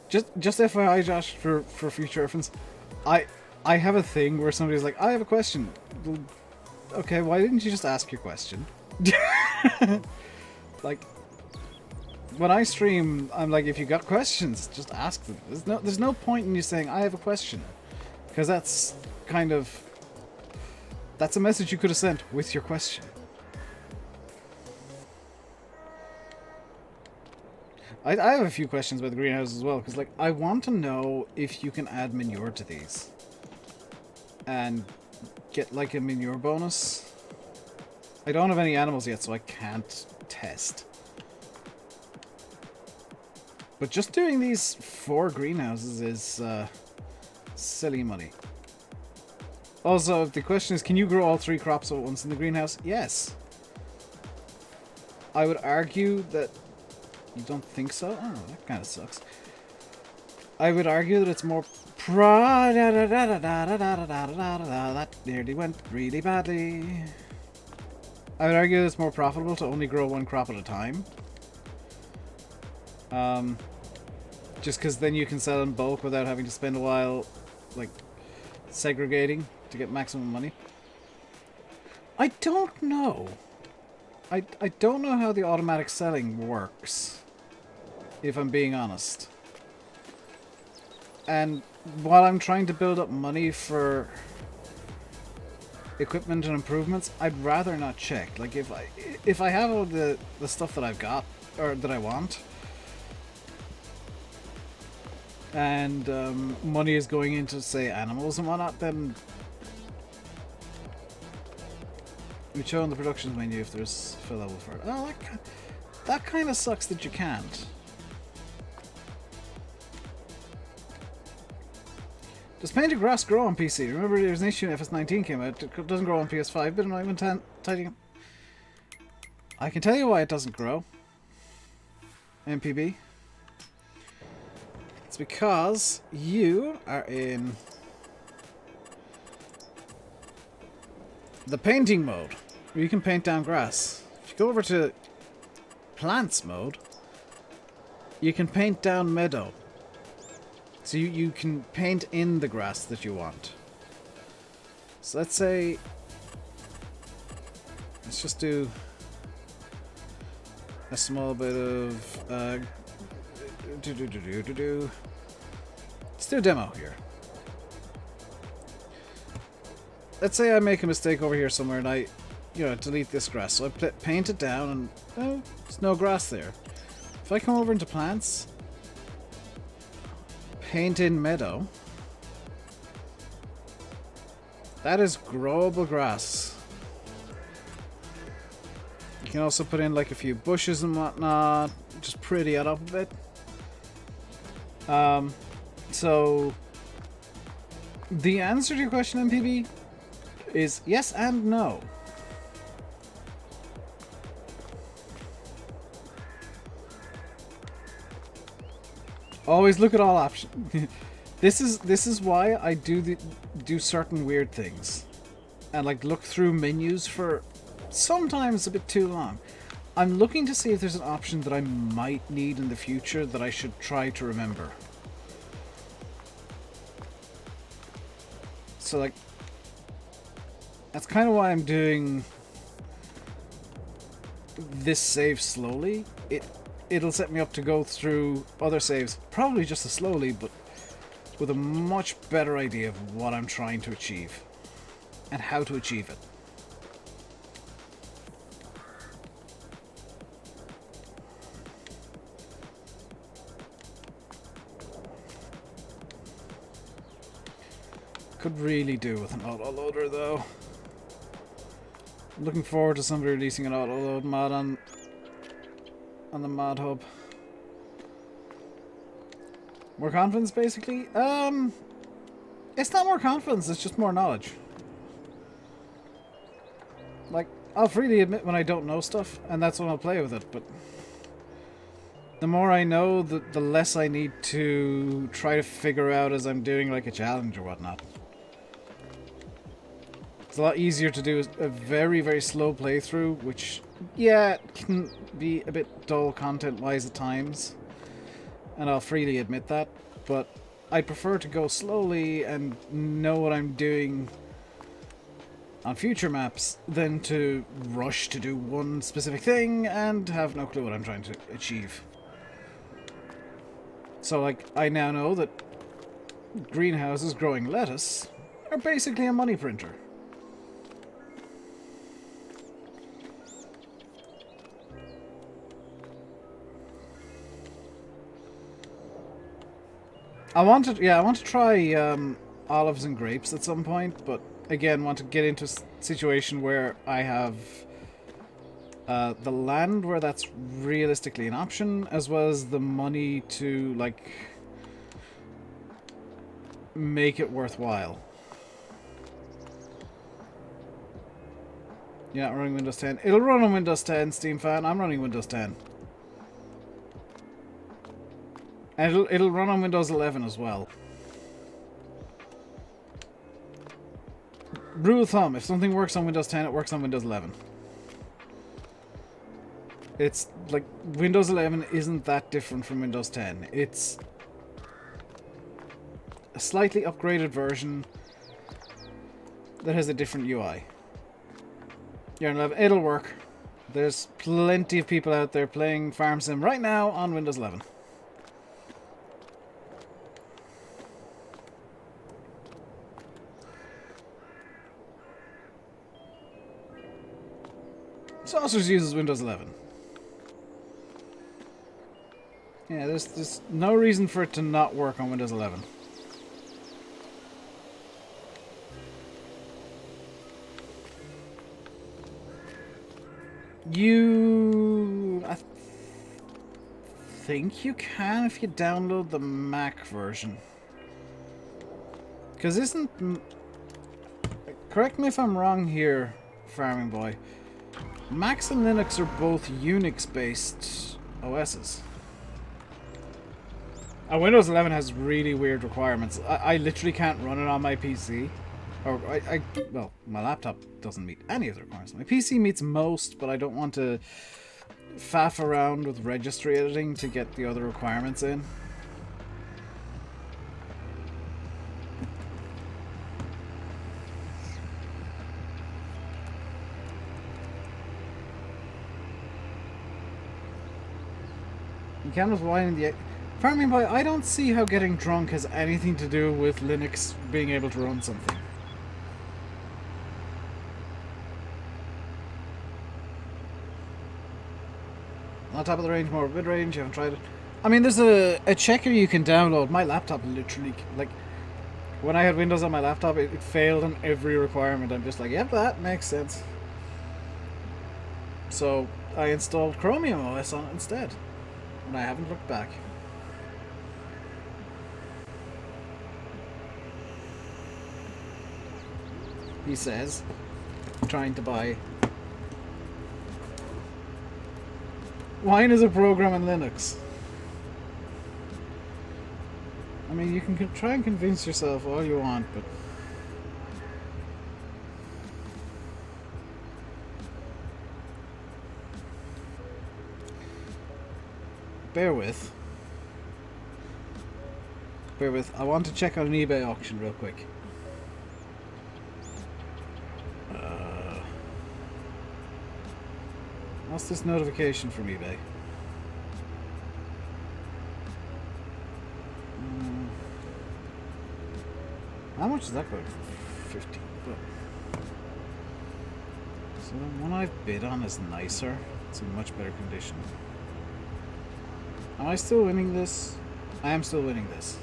Just FYI, Josh, for future reference, I have a thing where somebody's like, I have a question. Well, okay, why didn't you just ask your question? Like, when I stream, I'm like, if you got questions, just ask them. There's no point in you saying, I have a question. Because that's kind of... That's a message you could have sent with your question. I have a few questions about the greenhouse as well, because like, I want to know if you can add manure to these. And get like a manure bonus. I don't have any animals yet, so I can't test. But just doing these 4 greenhouses is silly money. Also, if the question is, can you grow all 3 crops at once in the greenhouse? Yes. I would argue that you don't think so? Oh, that kind of sucks. I would argue that it's more that nearly went really badly. I would argue that it's more profitable to only grow 1 crop at a time. Just because then you can sell in bulk without having to spend a while, like, segregating to get maximum money. I don't know. I don't know how the automatic selling works, if I'm being honest. And while I'm trying to build up money for equipment and improvements, I'd rather not check. Like if I have all the stuff that I've got or that I want, and money is going into, say, animals and whatnot, then we show in the productions menu if there's fill level for it. Oh, that kind of sucks that you can't. Does painted grass grow on PC? Remember, there was an issue when FS19 came out. It doesn't grow on PS5, but I'm not even tidying. I can tell you why it doesn't grow. MPB. It's because you are in the painting mode, where you can paint down grass. If you go over to plants mode, you can paint down meadow. So you can paint in the grass that you want. So let's say, let's just do a small bit of let's do a demo here. Let's say I make a mistake over here somewhere and I, delete this grass. So I paint it down and, oh, there's no grass there. If I come over into plants, paint in meadow, that is growable grass. You can also put in like a few bushes and whatnot, just pretty it up a bit. So the answer to your question, MPB, is yes and no. Always look at all options. This is why I do certain weird things, and like look through menus for sometimes a bit too long. I'm looking to see if there's an option that I might need in the future that I should try to remember. So like, that's kind of why I'm doing this save slowly. It'll set me up to go through other saves, probably just as slowly, but with a much better idea of what I'm trying to achieve and how to achieve it. Could really do with an autoloader though. I'm looking forward to somebody releasing an autoload mod on the mod hub. More confidence, basically? It's not more confidence, it's just more knowledge. Like, I'll freely admit when I don't know stuff, and that's when I'll play with it, but the more I know, the less I need to try to figure out as I'm doing like a challenge or whatnot. It's a lot easier to do a very, very slow playthrough, which, yeah, it can be a bit dull content-wise at times. And I'll freely admit that, but I prefer to go slowly and know what I'm doing on future maps than to rush to do one specific thing and have no clue what I'm trying to achieve. So, like, I now know that greenhouses growing lettuce are basically a money printer. I want to try olives and grapes at some point, but again, want to get into a situation where I have the land where that's realistically an option, as well as the money to, like, make it worthwhile. You're not running Windows 10. It'll run on Windows 10, Steam fan. I'm running Windows 10. And it'll run on Windows 11 as well. Rule of thumb, if something works on Windows 10, it works on Windows 11. It's like, Windows 11 isn't that different from Windows 10. It's a slightly upgraded version that has a different UI. You're on 11, it'll work. There's plenty of people out there playing Farm Sim right now on Windows 11. Saucers uses Windows 11. Yeah, there's no reason for it to not work on Windows 11. I think you can if you download the Mac version. Because correct me if I'm wrong here, Farming Boy. Macs and Linux are both Unix-based OSs. Windows 11 has really weird requirements. I literally can't run it on my PC. Or, well, my laptop doesn't meet any of the requirements. My PC meets most, but I don't want to faff around with registry editing to get the other requirements in. You can with wine in the... Farming Boy, I don't see how getting drunk has anything to do with Linux being able to run something. On top of the range, more mid-range, you haven't tried it. I mean, there's a checker you can download. My laptop literally, like, when I had Windows on my laptop, it failed on every requirement. I'm just like, yep, that makes sense. So, I installed Chromium OS on it instead. And I haven't looked back. He says, trying to buy. Wine is a program in Linux. I mean, you can try and convince yourself all you want, but... Bear with. I want to check out an eBay auction real quick. What's this notification from eBay? How much is that going for? 15 bucks. So the one I've bid on is nicer. It's in much better condition. Am I still winning this? I am still winning this.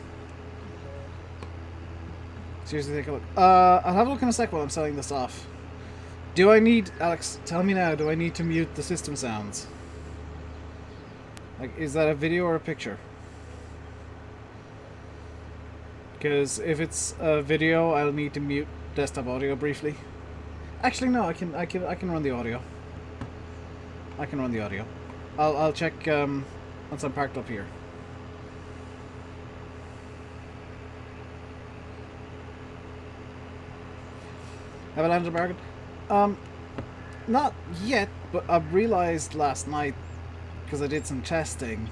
Seriously, take a look. I'll have a look in a sec while I'm selling this off. Do I need... Alex, tell me now, do I need to mute the system sounds? Like, is that a video or a picture? Because if it's a video, I'll need to mute desktop audio briefly. Actually, no, I can run the audio. I can run the audio. I'll check once I'm parked up here. Have I landed a bargain? Not yet, but I realized last night, because I did some testing,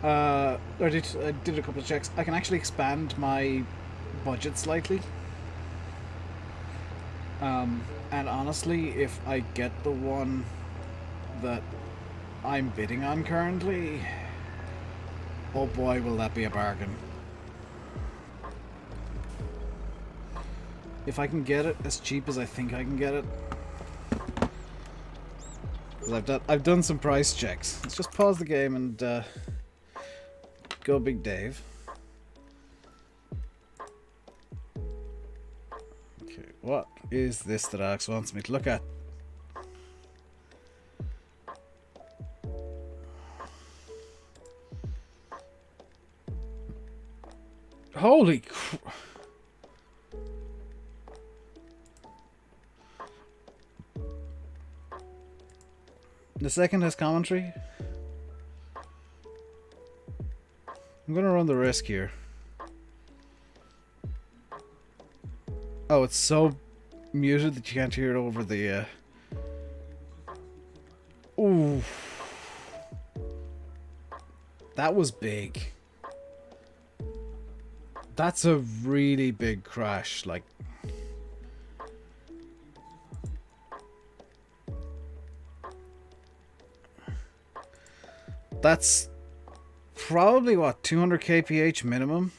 I did a couple of checks, I can actually expand my budget slightly. And honestly, if I get the one that I'm bidding on currently, oh boy, will that be a bargain. If I can get it as cheap as I think I can get it. Because I've done some price checks. Let's just pause the game and go Big Dave. Okay, what is this that Alex wants me to look at? Holy crap. The second has commentary. I'm gonna run the risk here. Oh, it's so muted that you can't hear it over the Ooh. That was big. That's a really big crash, like. That's probably, what, 200 kph minimum?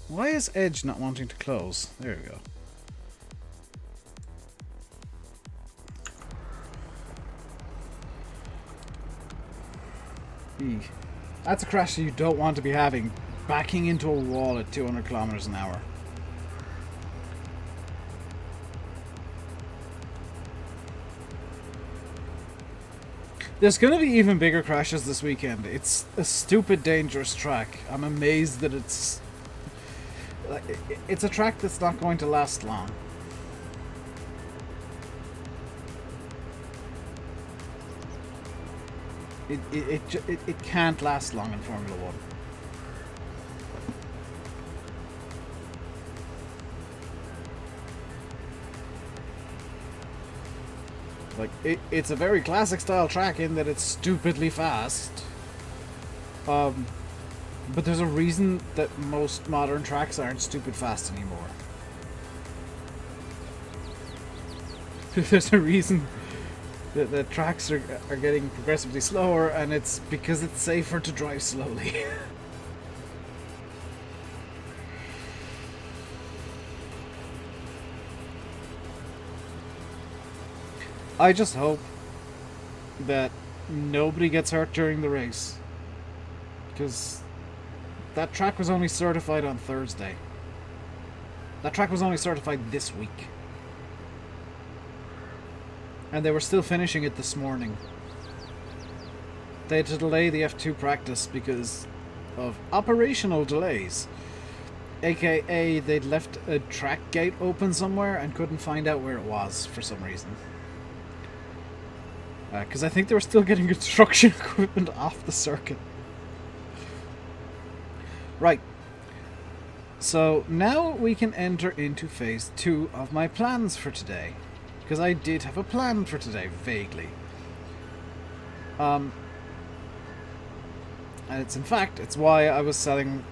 Why is Edge not wanting to close? There we go. Eek. That's a crash that you don't want to be having. Backing into a wall at 200 kilometers an hour. There's going to be even bigger crashes this weekend. It's a stupid, dangerous track. I'm amazed that it's a track that's not going to last long. It can't last long in Formula 1. Like, it's a very classic style track in that it's stupidly fast. But there's a reason that most modern tracks aren't stupid fast anymore. There's a reason that the tracks are getting progressively slower, and it's because it's safer to drive slowly. I just hope that nobody gets hurt during the race, because that track was only certified on Thursday. That track was only certified this week. And they were still finishing it this morning. They had to delay the F2 practice because of operational delays. AKA, they'd left a track gate open somewhere and couldn't find out where it was for some reason. Because I think they were still getting construction equipment off the circuit. Right. So now we can enter into phase 2 of my plans for today. Because I did have a plan for today, vaguely. And it's it's why I was selling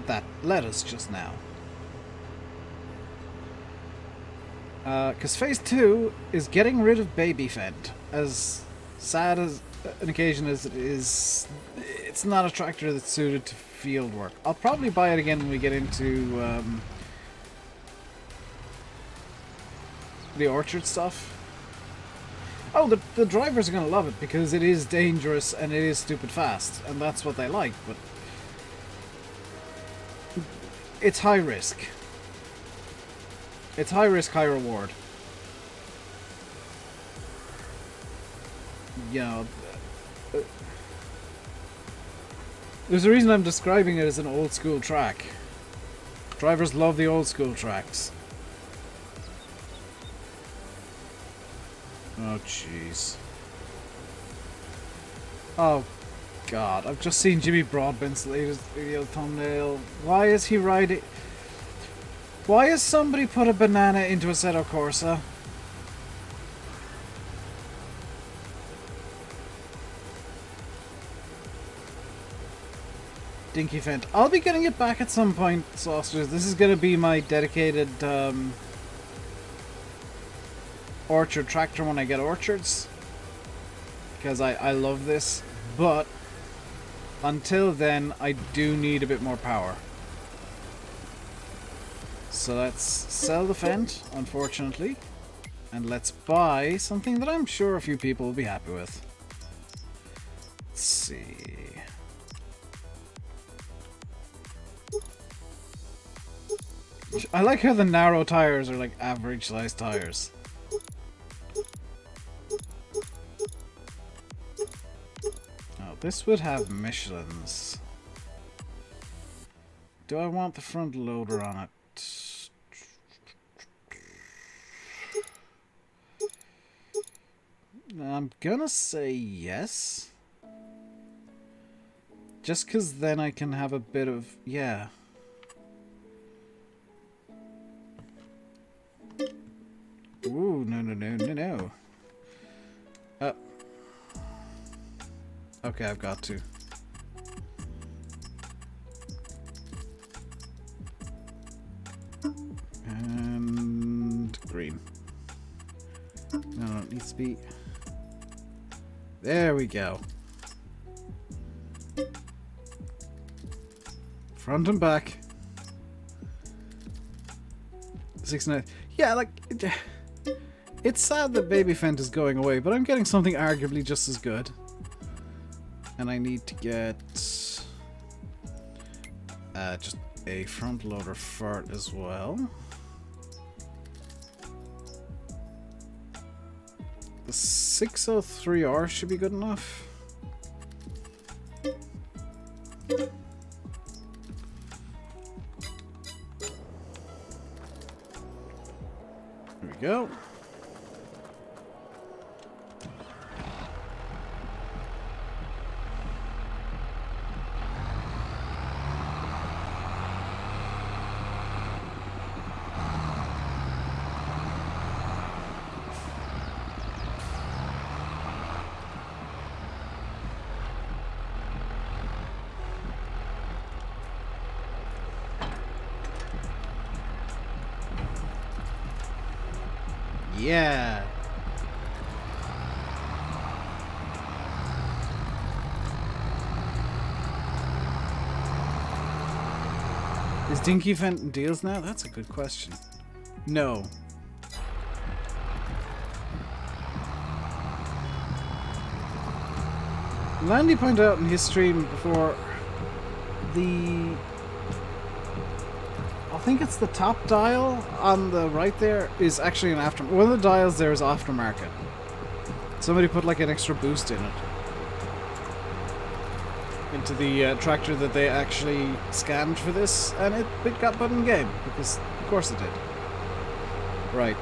that lettuce just now. Because phase 2 is getting rid of Baby Fend. As sad as an occasion as it is, it's not a tractor that's suited to field work. I'll probably buy it again when we get into the orchard stuff. Oh, the drivers are going to love it because it is dangerous and it is stupid fast, and that's what they like, but it's high risk. It's high risk, high reward. You know, there's a reason I'm describing it as an old school track. Drivers love the old school tracks. Oh, jeez. Oh, God. I've just seen Jimmy Broadbent's latest video thumbnail. Why is he riding... Why has somebody put a banana into Assetto Corsa? Dinky Fent. I'll be getting it back at some point, Sausage. This is going to be my dedicated orchard tractor when I get orchards. Because I love this. But until then, I do need a bit more power. So let's sell the Fent, unfortunately. And let's buy something that I'm sure a few people will be happy with. Let's see. I like how the narrow tires are like average sized tires. Oh, this would have Michelin's. Do I want the front loader on it? I'm gonna say yes. Just because then I can have a bit of... yeah. Ooh, no. Okay, I've got to. And green. No, it needs to be... there we go. Front and back. 6.9. Yeah, like... it's sad that Baby Fent is going away, but I'm getting something arguably just as good. And I need to get just a front loader for it as well. The 603R should be good enough. There we go. Yeah. Is Dinky Fenton deals now? That's a good question. No. Landy pointed out in his stream before, I think it's the top dial on the right there is actually an aftermarket. One of the dials there is aftermarket. Somebody put like an extra boost in it. Into the tractor that they actually scanned for this, and it got put in game, because of course it did. Right.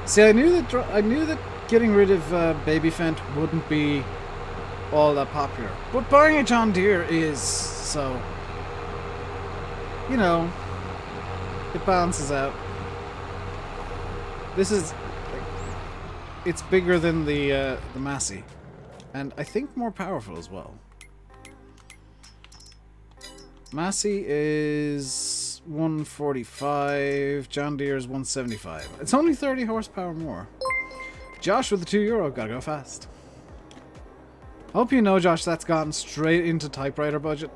See, I knew that getting rid of Baby Fent wouldn't be all that popular, but buying a John Deere is, so you know, it balances out. This is, it's bigger than the Massey, and I think more powerful as well. Massey is 145, John Deere is 175. It's only 30 horsepower more. Josh with the €2, gotta go fast. Hope you know, Josh, that's gone straight into typewriter budget.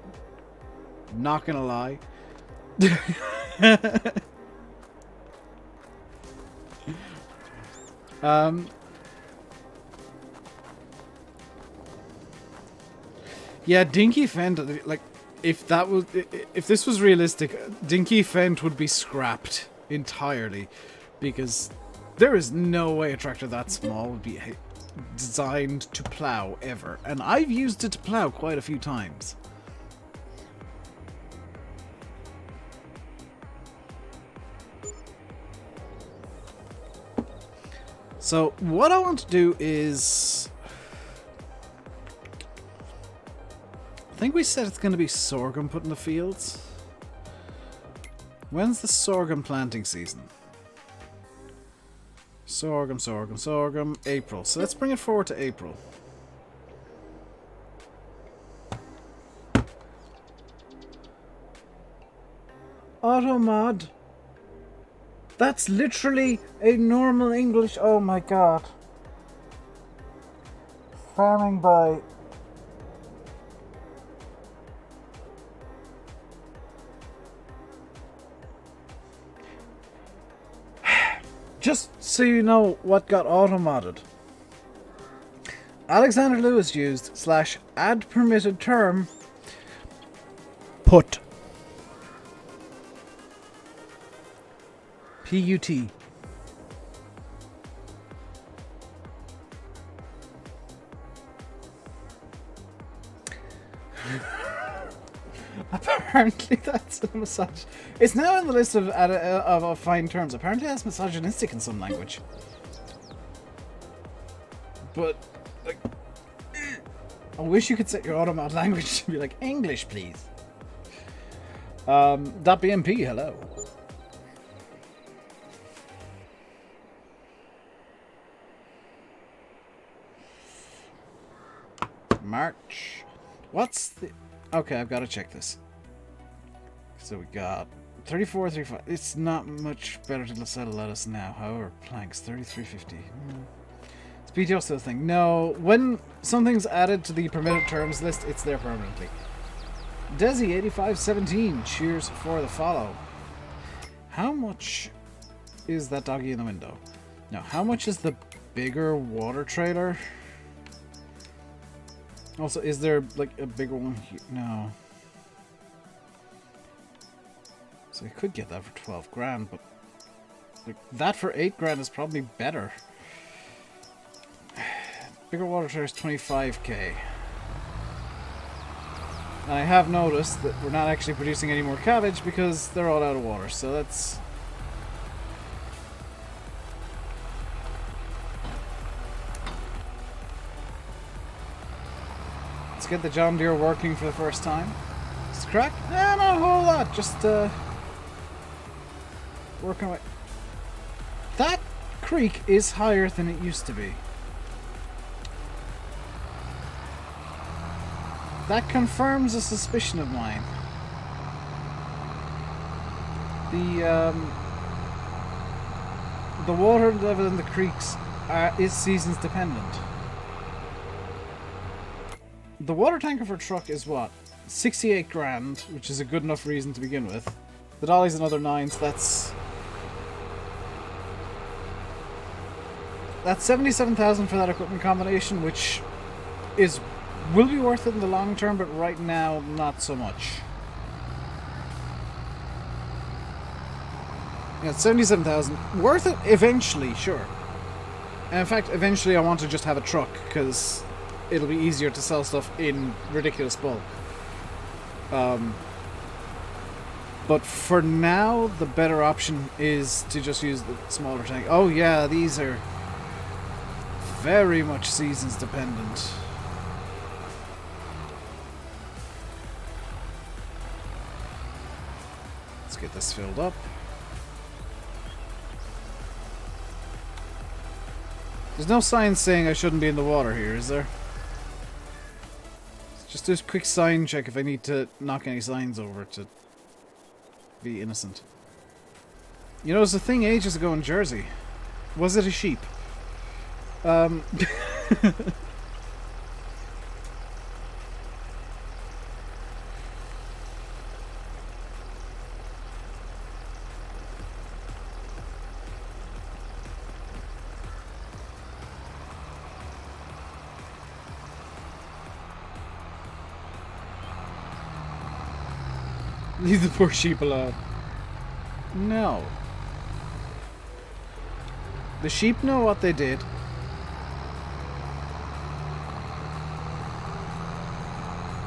Not gonna lie. Yeah, Dinky Fent, like, if this was realistic, Dinky Fent would be scrapped entirely, because there is no way a tractor that small would be designed to plow ever, and I've used it to plow quite a few times. So what I want to do is, I think we said it's going to be sorghum put in the fields. When's the sorghum planting season? Sorghum, sorghum, sorghum. April. So let's bring it forward to April. Automod. That's literally a normal English. Oh my god. Farming by... Just so you know what got auto-modded. Alexander Lewis used / add permitted term put. P-U-T. Apparently that's a misogynist. It's now in the list of fine terms. Apparently that's misogynistic in some language. But, like, I wish you could set your automod language to be like, English, please. .bmp, hello. March. What's the... Okay, I've got to check this. So we got 34, 35. It's not much better to sell lettuce now. However, planks 33.50. It's BTO still a thing. No, when something's added to the permitted terms list, it's there permanently. Desi8517, cheers for the follow. How much is that doggy in the window? Now, how much is the bigger water trailer? Also, is there like a bigger one here? No. So I could get that for 12 grand, but like, that for 8 grand is probably better. Bigger water trailer is 25k. And I have noticed that we're not actually producing any more cabbage because they're all out of water, so that's... Let's get the John Deere working for the first time. It's crack? Eh, not a whole lot, just working away. That creek is higher than it used to be. That confirms a suspicion of mine. The water level in the creeks is seasons dependent. The water tanker for truck is what? 68 grand, which is a good enough reason to begin with. The dolly's another 9, so that's 77,000 for that equipment combination, which will be worth it in the long term, but right now, not so much. Yeah, 77,000. Worth it eventually, sure. And in fact, eventually I want to just have a truck, because it'll be easier to sell stuff in ridiculous bulk. But for now, the better option is to just use the smaller tank. Oh yeah, these are very much seasons dependent. Let's get this filled up. There's no sign saying I shouldn't be in the water here, is there? Just do a quick sign check if I need to knock any signs over to be innocent. You know, there's a thing ages ago in Jersey. Was it a sheep? Leave the poor sheep alone. No. The sheep know what they did.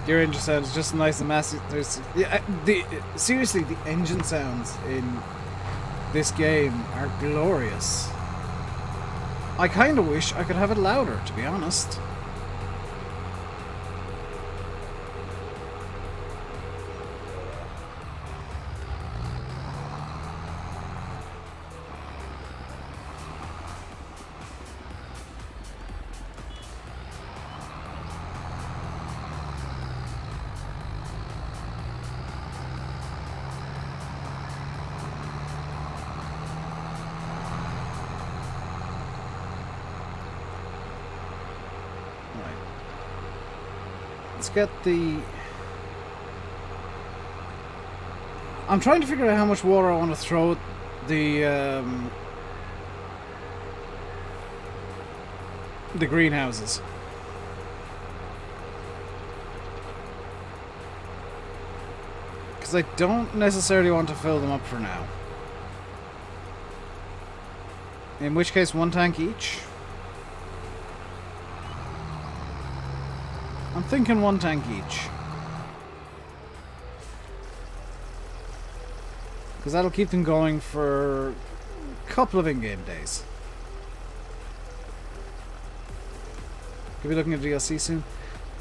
Your engine sounds just nice and massive. There's, yeah, seriously, the engine sounds in this game are glorious. I kind of wish I could have it louder, to be honest. Let's get the... I'm trying to figure out how much water I want to throw at the greenhouses. Because I don't necessarily want to fill them up for now. In which case, 1 tank each. I'm thinking 1 tank each. Because that'll keep them going for a couple of in-game days. Could be looking at DLC soon.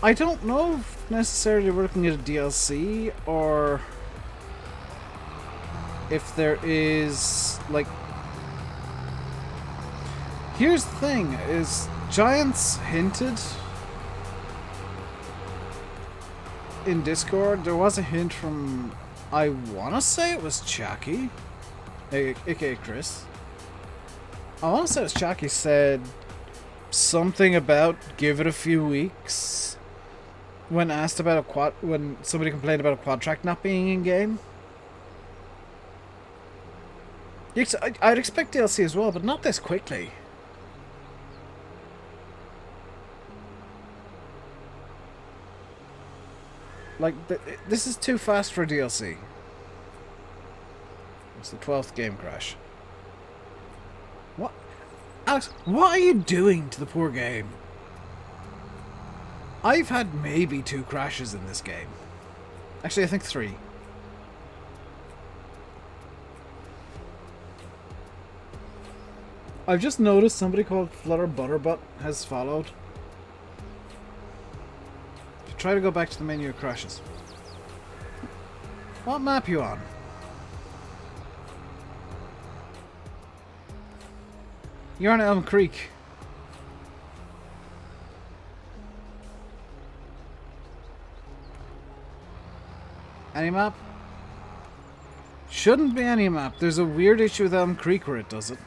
I don't know if necessarily we're looking at a DLC or if there is like... Here's the thing, is Giants hinted in Discord, there was a hint from, I want to say it was Chucky, aka Chris. I want to say it was Chucky said something about give it a few weeks when asked about when somebody complained about a quad track not being in game. I'd expect DLC as well, but not this quickly. Like, this is too fast for DLC. It's the 12th game crash. What? Alex, what are you doing to the poor game? I've had maybe 2 crashes in this game. Actually, I think 3. I've just noticed somebody called Flutter Butterbutt has followed. Try to go back to the menu, it crashes. What map you on? You're on Elmcreek. Any map? Shouldn't be any map. There's a weird issue with Elmcreek where it does it.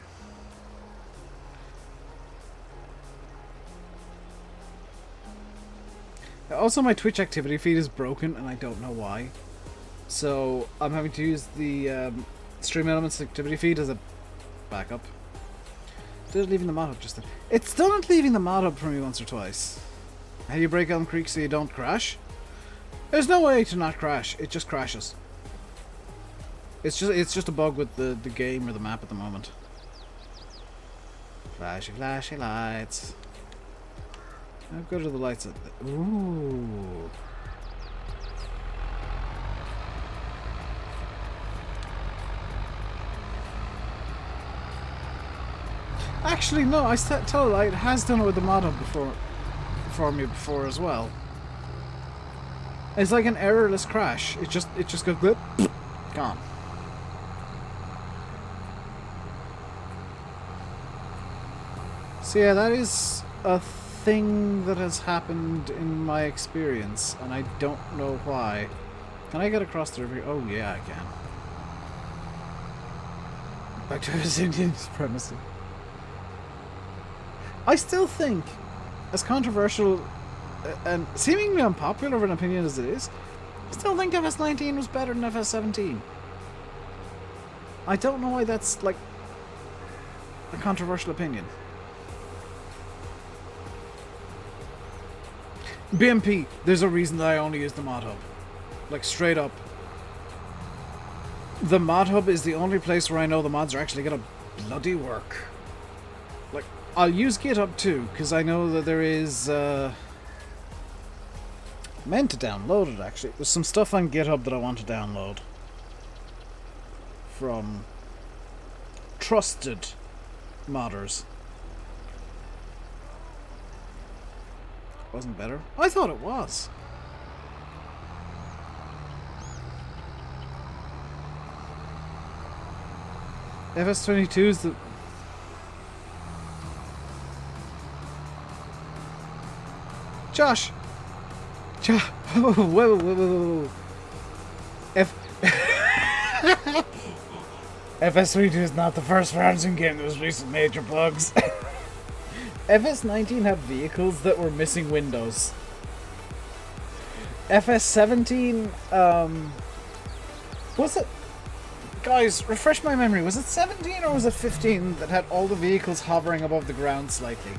Also, my Twitch activity feed is broken, and I don't know why. So, I'm having to use the Stream Elements activity feed as a backup. Did it leaving the mod hub just then? It's done it leaving the mod hub for me once or twice. How do you break Elmcreek so you don't crash? There's no way to not crash. It just crashes. It's just a bug with the game or the map at the moment. Flashy, flashy lights. How good are the lights at the... Ooh. Actually, no, I tell a lie, it has done it with the mod hub for me before as well. It's like an errorless crash. It just goes blip, gone. So yeah, that is a thing that has happened in my experience, and I don't know why. Can I get across the river? Oh yeah, I can. Back to his Indian supremacy. I still think, as controversial and seemingly unpopular of an opinion as it is, I still think FS19 was better than FS17. I don't know why that's, like, a controversial opinion. BMP, there's a reason that I only use the mod hub. Like, straight up. The mod hub is the only place where I know the mods are actually gonna bloody work. Like, I'll use GitHub too, because I know that there is, meant to download it actually. There's some stuff on GitHub that I want to download. From trusted modders. Wasn't better? I thought it was. FS22 is the... Josh! Whoa. FS22 is not the first Ransom game that was recent major bugs. FS19 had vehicles that were missing windows. FS17, was it... Guys, refresh my memory. Was it 17 or was it 15 that had all the vehicles hovering above the ground slightly?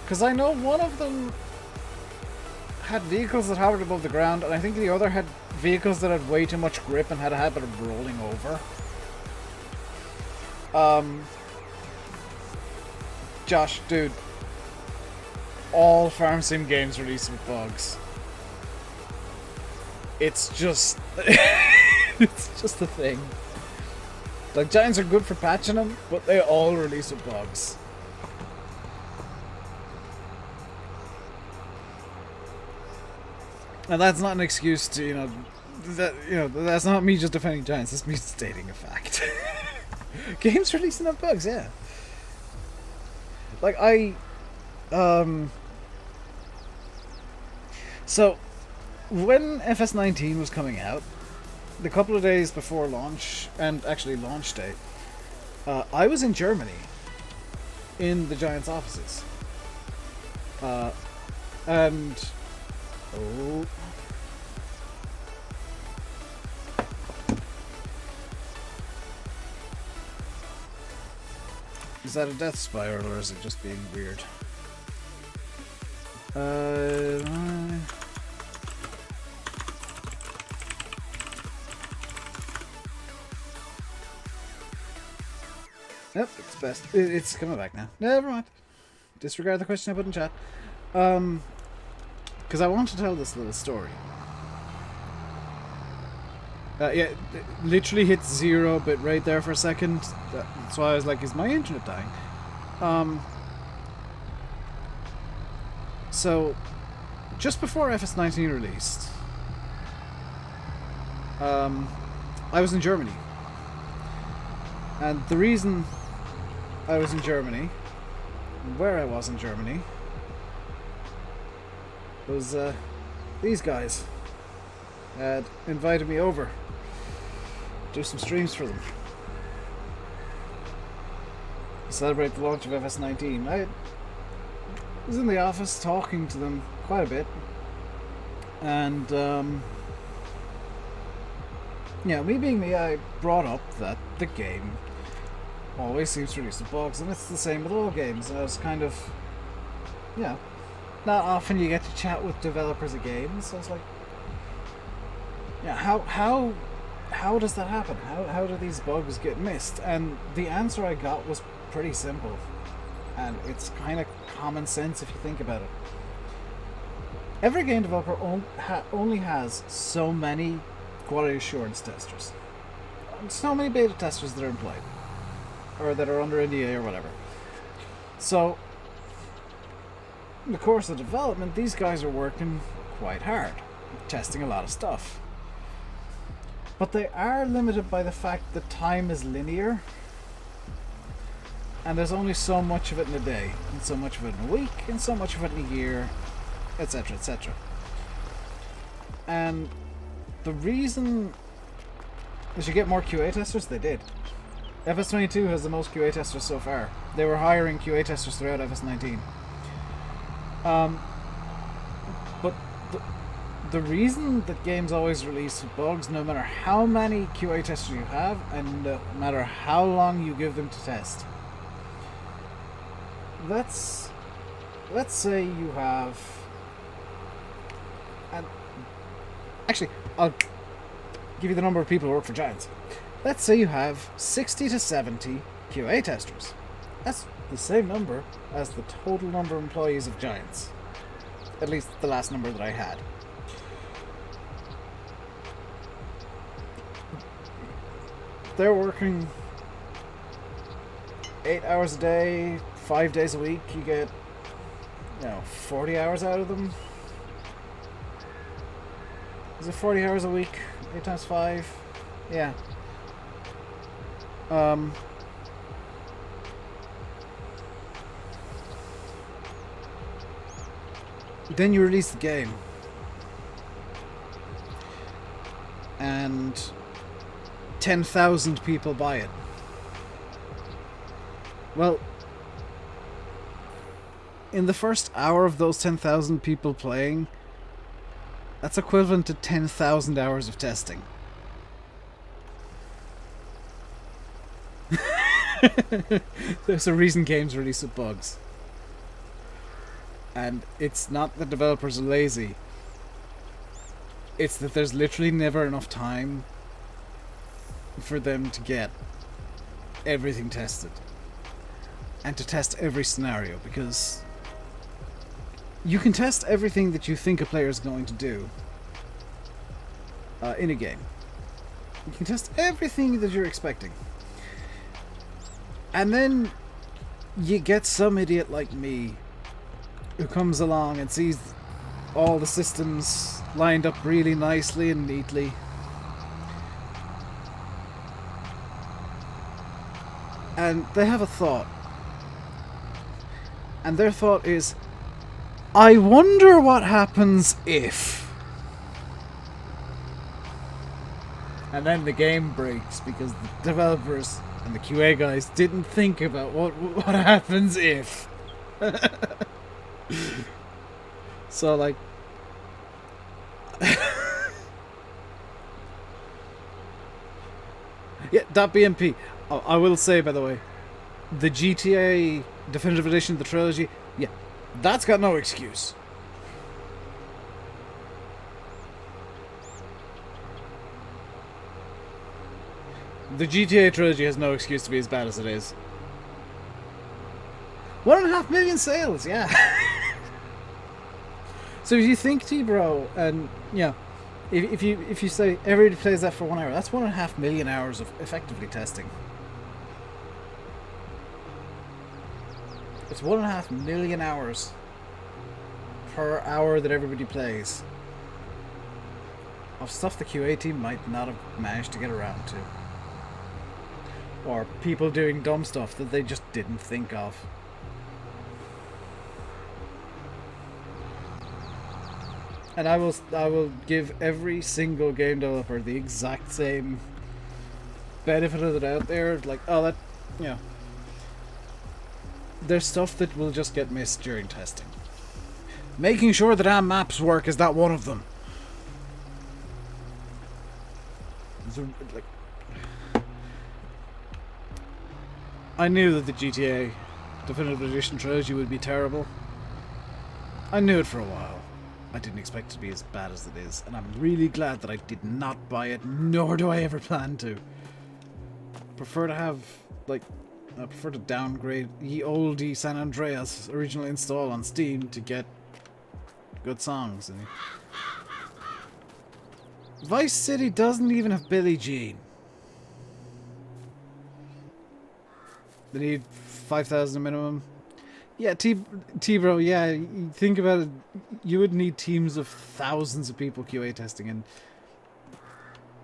Because I know one of them had vehicles that hovered above the ground, and I think the other had vehicles that had way too much grip and had a habit of rolling over. Josh, dude, all farm sim games release with bugs. It's just... it's just a thing. Like, Giants are good for patching them, but they all release with bugs. And that's not an excuse to, that's not me just defending Giants, that's me stating a fact. Games releasing have bugs, yeah. Like, so, when FS19 was coming out, the couple of days before launch, and actually launch date, I was in Germany. in the Giants offices. And oh, is that a death spiral or is it just being weird? Yep, it's best. It's coming back now. Never mind. Disregard the question I put in chat. Because I want to tell this little story. Yeah, it literally hit 0 bit right there for a second. That's why I was like, is my internet dying? So, just before FS19 released, I was in Germany. And the reason I was in Germany, where I was in Germany, was these guys had invited me over to do some streams for them to celebrate the launch of FS19. I was in the office talking to them quite a bit, and yeah, me being me, I brought up that the game always seems to release the bugs, and it's the same with all games. And I was kind of, yeah, not often you get to chat with developers of games. So I was like, yeah, how does that happen? How do these bugs get missed? And the answer I got was pretty simple, and it's kind of common sense if you think about it. Every game developer only has so many quality assurance testers, so many beta testers that are employed, or that are under NDA or whatever. So, in the course of development, these guys are working quite hard, testing a lot of stuff. But they are limited by the fact that time is linear, and there's only so much of it in a day, and so much of it in a week, and so much of it in a year, etc., etc. And the reason they should get more QA testers, they did. FS22 has the most QA testers so far. They were hiring QA testers throughout FS19. But the reason that games always release bugs, no matter how many QA testers you have, and no matter how long you give them to test. Let's say you have, and actually, I'll give you the number of people who work for Giants. Let's say you have 60 to 70 QA testers. That's the same number as the total number of employees of Giants. At least the last number that I had. They're working 8 hours a day, 5 days a week. You get, 40 hours out of them. Is it 40 hours a week? 8 times 5? Yeah. Then you release the game. And 10,000 people buy it. Well, in the first hour of those 10,000 people playing, that's equivalent to 10,000 hours of testing. There's a reason games release with bugs. And it's not that developers are lazy. It's that there's literally never enough time for them to get everything tested. And to test every scenario, because you can test everything that you think a player is going to do in a game. You can test everything that you're expecting. And then you get some idiot like me who comes along and sees all the systems lined up really nicely and neatly. And they have a thought. And their thought is, I wonder what happens if. And then the game breaks because the developers And the QA guys didn't think about what happens if. So, like... yeah, .bmp. Oh, I will say, by the way, the GTA Definitive Edition, the trilogy, yeah, that's got no excuse. The GTA trilogy has no excuse to be as bad as it is. 1.5 million sales, yeah. So if you think T-Bro, and yeah, if you say everybody plays that for 1 hour, that's 1.5 million hours of effectively testing. It's 1.5 million hours per hour that everybody plays of stuff the QA team might not have managed to get around to. Or people doing dumb stuff that they just didn't think of. And I will give every single game developer the exact same benefit of the doubt there. Like, oh, that, you know, there's stuff that will just get missed during testing. Making sure the damn maps work is not one of them. So, like, I knew that the GTA Definitive Edition trilogy would be terrible. I knew it for a while. I didn't expect it to be as bad as it is, and I'm really glad that I did not buy it, nor do I ever plan to. Prefer to have, like, I prefer to downgrade Ye Olde San Andreas original install on Steam to get good songs. And Vice City doesn't even have Billie Jean. They need 5,000 minimum. Yeah, T-Bro, yeah, you think about it, you would need teams of thousands of people QA testing, and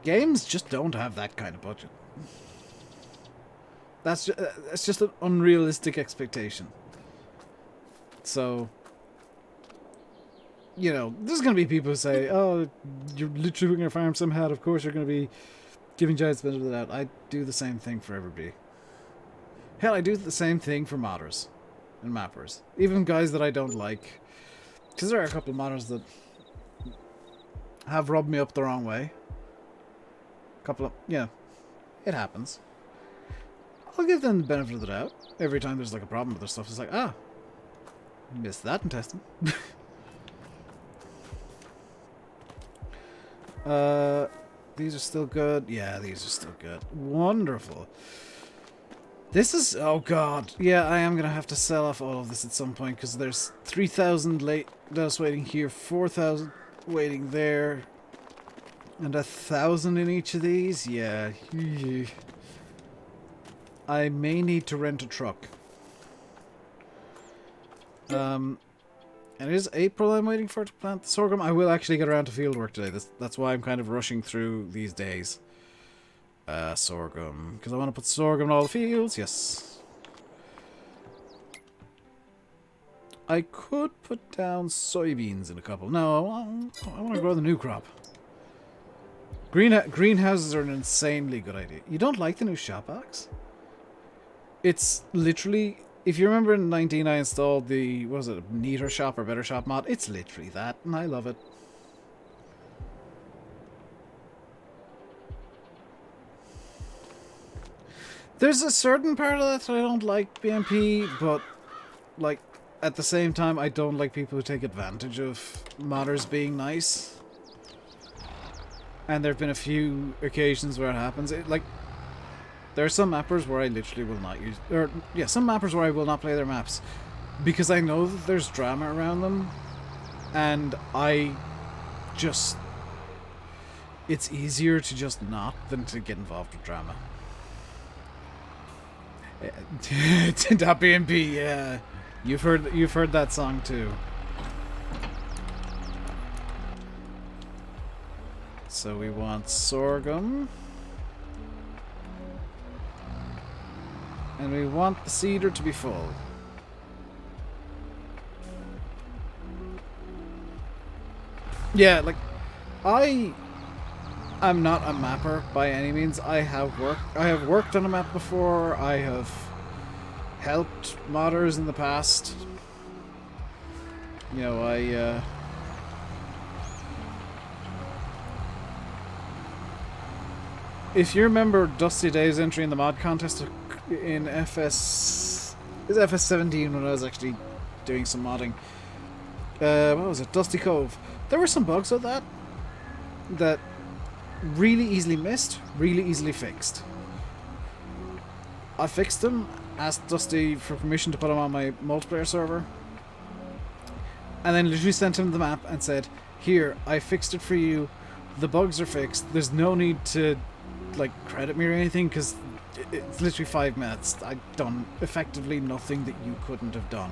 games just don't have that kind of budget. That's just an unrealistic expectation. So, you know, there's going to be people who say, oh, you're literally going to farm some hat, of course you're going to be giving giants benefit of the doubt. I do the same thing for everybody. Hell, I do the same thing for modders and mappers. Even guys that I don't like. Because there are a couple of modders that have rubbed me up the wrong way. Yeah, it happens. I'll give them the benefit of the doubt. Every time there's like a problem with their stuff, it's like, ah, missed that in testing. These are still good. Yeah, these are still good. Wonderful. This is... oh god. Yeah, I am going to have to sell off all of this at some point, because there's 3,000 late dust waiting here, 4,000 waiting there, and 1,000 in each of these. Yeah. I may need to rent a truck. And it is April I'm waiting for to plant the sorghum. I will actually get around to field work today. That's why I'm kind of rushing through these days. Sorghum. Because I want to put sorghum in all the fields. Yes. I could put down soybeans in a couple. No, I want to grow the new crop. Greenhouses are an insanely good idea. You don't like the new shop axe? It's literally... if you remember in 19 I installed the... what was it? Neater Shop or Better Shop mod? It's literally that, and I love it. There's a certain part of that I don't like, BMP, but, like, at the same time, I don't like people who take advantage of modders being nice. And there have been a few occasions where it happens. Like, there are some mappers where I literally will not use... or, yeah, some mappers where I will not play their maps. Because I know that there's drama around them. And I just... it's easier to just not than to get involved with drama. .bmp, yeah. You've heard that song too. So we want sorghum. And we want the cedar to be full. Yeah, like, I'm not a mapper by any means. I have worked on a map before. I have helped modders in the past. You know, if you remember Dusty Dave's entry in the mod contest in FS 17 when I was actually doing some modding. What was it? Dusty Cove. There were some bugs with that really easily missed, really easily fixed. I fixed them, asked Dusty for permission to put them on my multiplayer server, and then literally sent him the map and said, "Here, I fixed it for you. The bugs are fixed. There's no need to like credit me or anything because it's literally 5 minutes. I've done effectively nothing that you couldn't have done."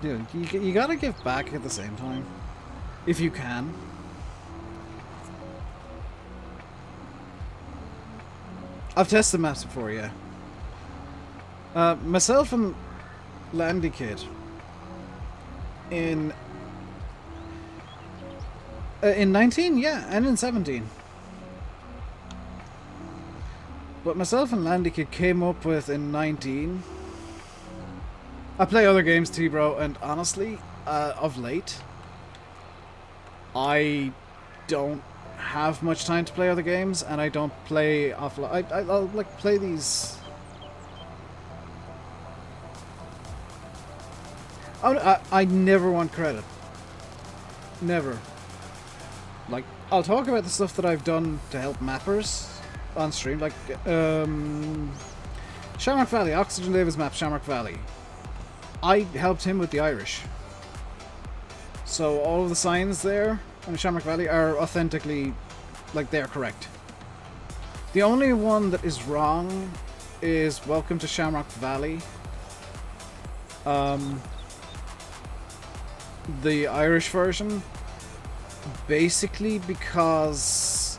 Dude, you gotta give back at the same time, if you can. I've tested maps before, yeah. Myself and Landy Kid in 19, yeah, and in 17. But myself and Landy Kid came up with in 19. I play other games too, bro, and honestly, of late, I don't have much time to play other games, and I don't play offline. I'll like play these. I never want credit. Never. Like, I'll talk about the stuff that I've done to help mappers on stream, like Shamrock Valley, Oxygen Davis map, Shamrock Valley. I helped him with the Irish. So all of the signs there on Shamrock Valley are authentically, like, they're correct. The only one that is wrong is Welcome to Shamrock Valley. The Irish version. Basically because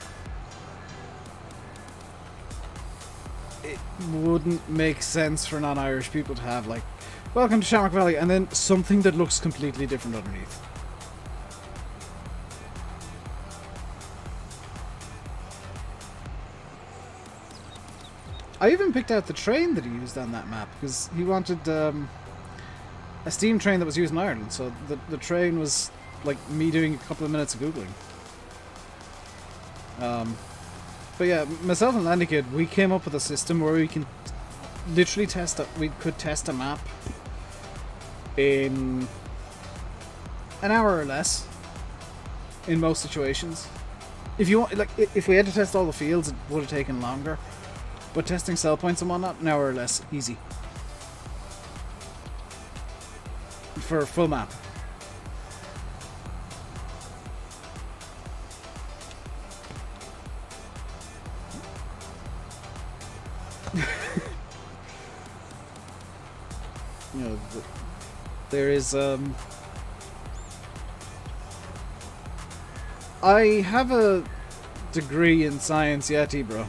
it wouldn't make sense for non-Irish people to have, like, Welcome to Shamrock Valley, and then something that looks completely different underneath. I even picked out the train that he used on that map, because he wanted a steam train that was used in Ireland, so the train was like me doing a couple of minutes of Googling. But yeah, myself and Landy Kid, we came up with a system where we can literally we could test a map in an hour or less in most situations. If you want, like, if we had to test all the fields, it would have taken longer. But testing sell points and whatnot, an hour or less, easy. For a full map. You know, there is, I have a degree in science, yeah, T-bro.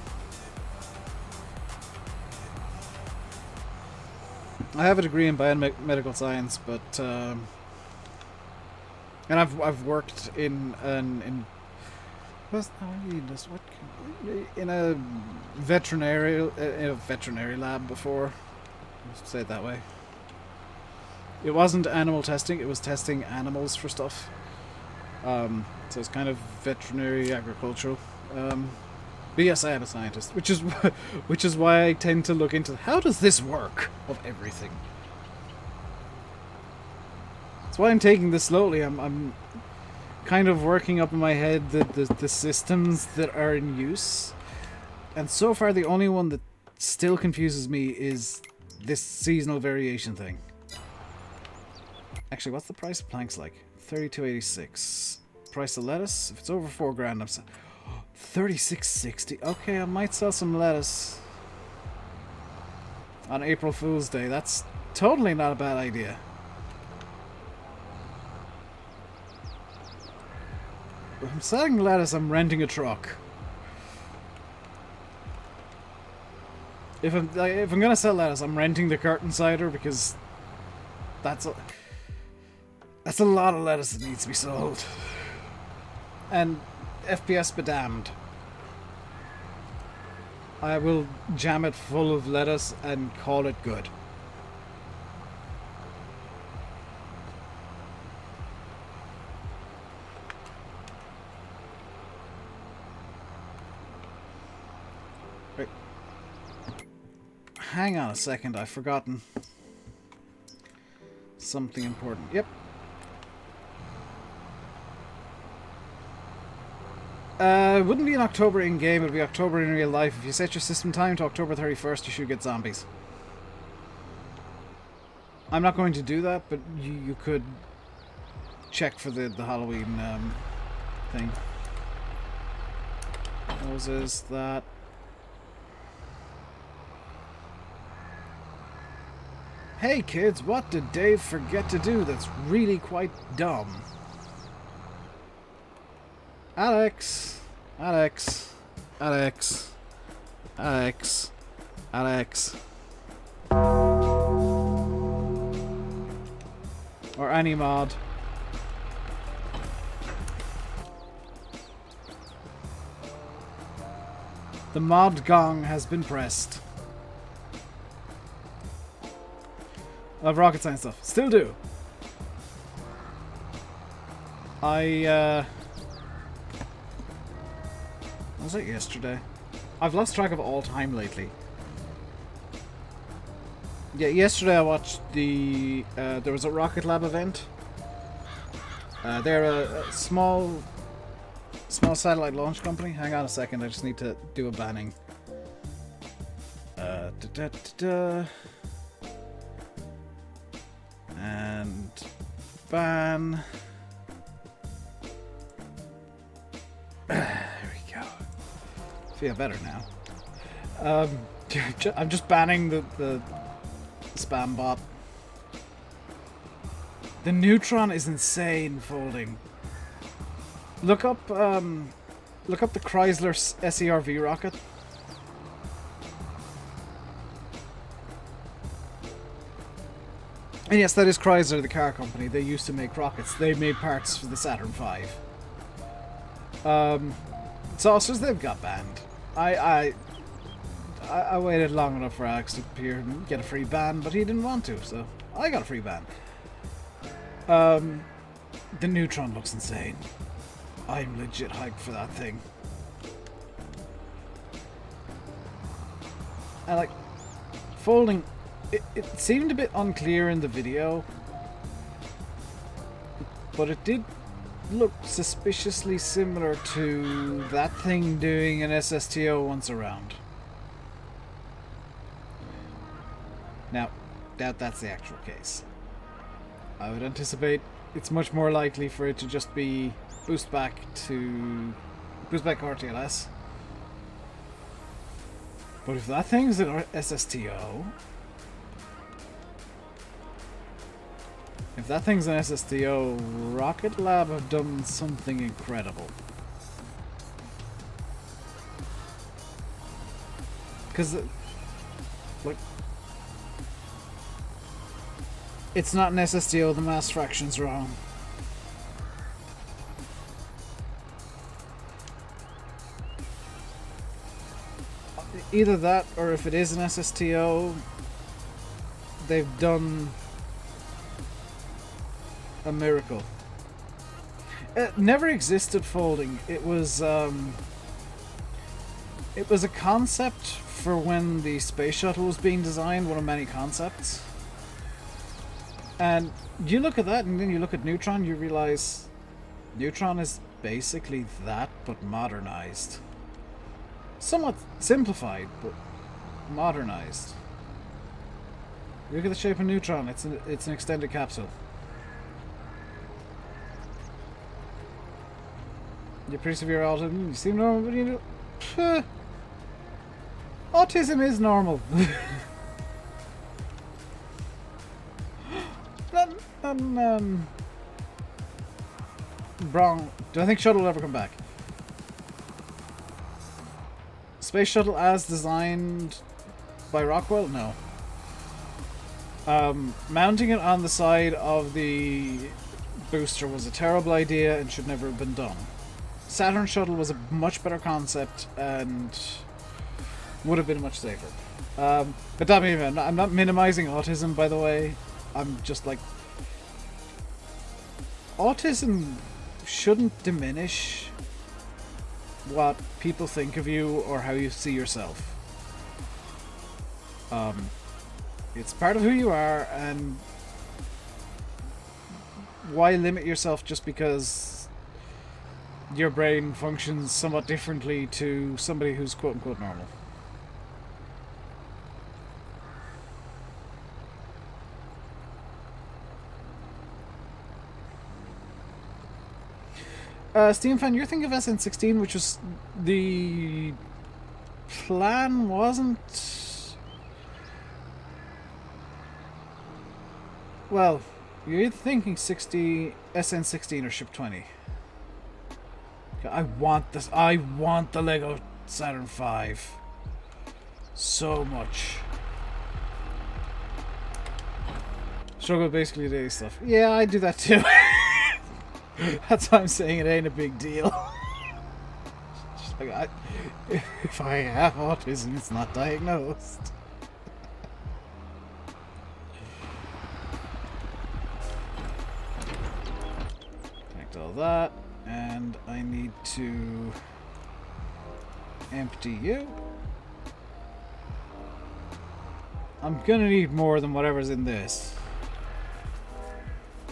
I have a degree in biomedical science, but, and I've worked in a veterinary lab before. Let's say it that way. It wasn't animal testing; it was testing animals for stuff. So it's kind of veterinary agricultural. But yes, I am a scientist, which is why I tend to look into how does this work of everything. That's why I'm taking this slowly. I'm kind of working up in my head the systems that are in use, and so far the only one that still confuses me is this seasonal variation thing. Actually, what's the price of planks like? 32.86. Price of lettuce? If it's over $4,000, I'm 36.60. Okay, I might sell some lettuce on April Fool's Day. That's totally not a bad idea. If I'm selling lettuce, I'm renting a truck. If I'm gonna sell lettuce, I'm renting the curtain cider because that's a lot of lettuce that needs to be sold. And FPS be damned. I will jam it full of lettuce and call it good. Right. Hang on a second, I've forgotten something important. Yep. It wouldn't be in October in-game, it would be October in real life. If you set your system time to October 31st, you should get zombies. I'm not going to do that, but you could check for the Halloween thing. Houses that... Hey kids, what did Dave forget to do that's really quite dumb? Alex, Alex, Alex, Alex, Alex. Or any mod. The mod gong has been pressed. I love rocket science stuff. Still do. Was it yesterday? I've lost track of all time lately. Yeah, yesterday I watched the... there was a Rocket Lab event. They're a small satellite launch company. Hang on a second, I just need to do a banning. And... ban... Feel better now. I'm just banning the spam bot. The Neutron is insane folding. Look up the Chrysler SERV rocket. And yes, that is Chrysler, the car company. They used to make rockets. They made parts for the Saturn V. Saucers, they've got banned. I waited long enough for Alex to appear and get a free ban, but he didn't want to, so I got a free ban. The Neutron looks insane. I'm legit hyped for that thing. And like, folding, it seemed a bit unclear in the video, but it did look suspiciously similar to that thing doing an SSTO once around. Now, doubt that's the actual case. I would anticipate it's much more likely for it to just be boost back RTLS. But if that thing's an SSTO... If that thing's an SSTO, Rocket Lab have done something incredible. Because, like, it's not an SSTO, the mass fraction's wrong. Either that, or if it is an SSTO, they've done a miracle. It never existed folding. It was a concept for when the space shuttle was being designed, one of many concepts. And you look at that and then you look at Neutron, you realize Neutron is basically that, but modernized. Somewhat simplified, but modernized. Look at the shape of Neutron, it's an extended capsule. You're pretty severe autism. You seem normal, but you know... Autism is normal. Wrong. Do I think Shuttle will ever come back? Space Shuttle as designed by Rockwell? No. Mounting it on the side of the booster was a terrible idea and should never have been done. Saturn Shuttle was a much better concept and would have been much safer. But that means I'm not minimizing autism, by the way. I'm just like, autism shouldn't diminish what people think of you or how you see yourself. It's part of who you are, and why limit yourself just because your brain functions somewhat differently to somebody who's quote-unquote normal. Steam fan, you're thinking of SN16, which was the plan, wasn't? Well, you're either thinking SN16 or Ship 20. I want this. I want the Lego Saturn V so much. Struggle basically daily stuff. Yeah, I do that too. That's why I'm saying it ain't a big deal. Just like if I have autism, it's not diagnosed. Connect all that, and I need to empty you. I'm gonna need more than whatever's in this.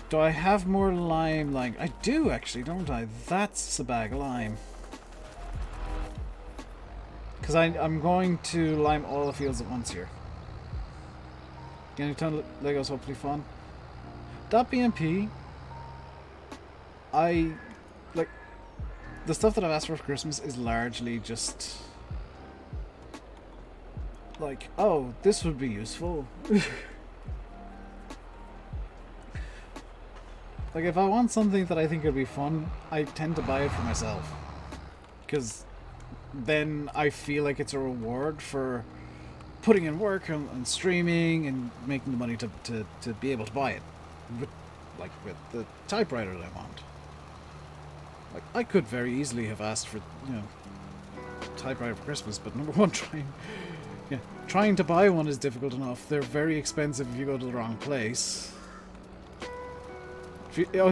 Do I have more lime? Like, I do actually, don't I? That's a bag of lime. Because I'm going to lime all the fields at once here. Getting a ton of Legos, hopefully fun. .bmp, I, like, the stuff that I've asked for Christmas is largely just, like, oh, this would be useful. Like, if I want something that I think would be fun, I tend to buy it for myself. Because then I feel like it's a reward for putting in work and streaming and making the money to be able to buy it. With the typewriter that I want. Like, I could very easily have asked for, you know, typewriter for Christmas, but number one, trying to buy one is difficult enough. They're very expensive if you go to the wrong place. You're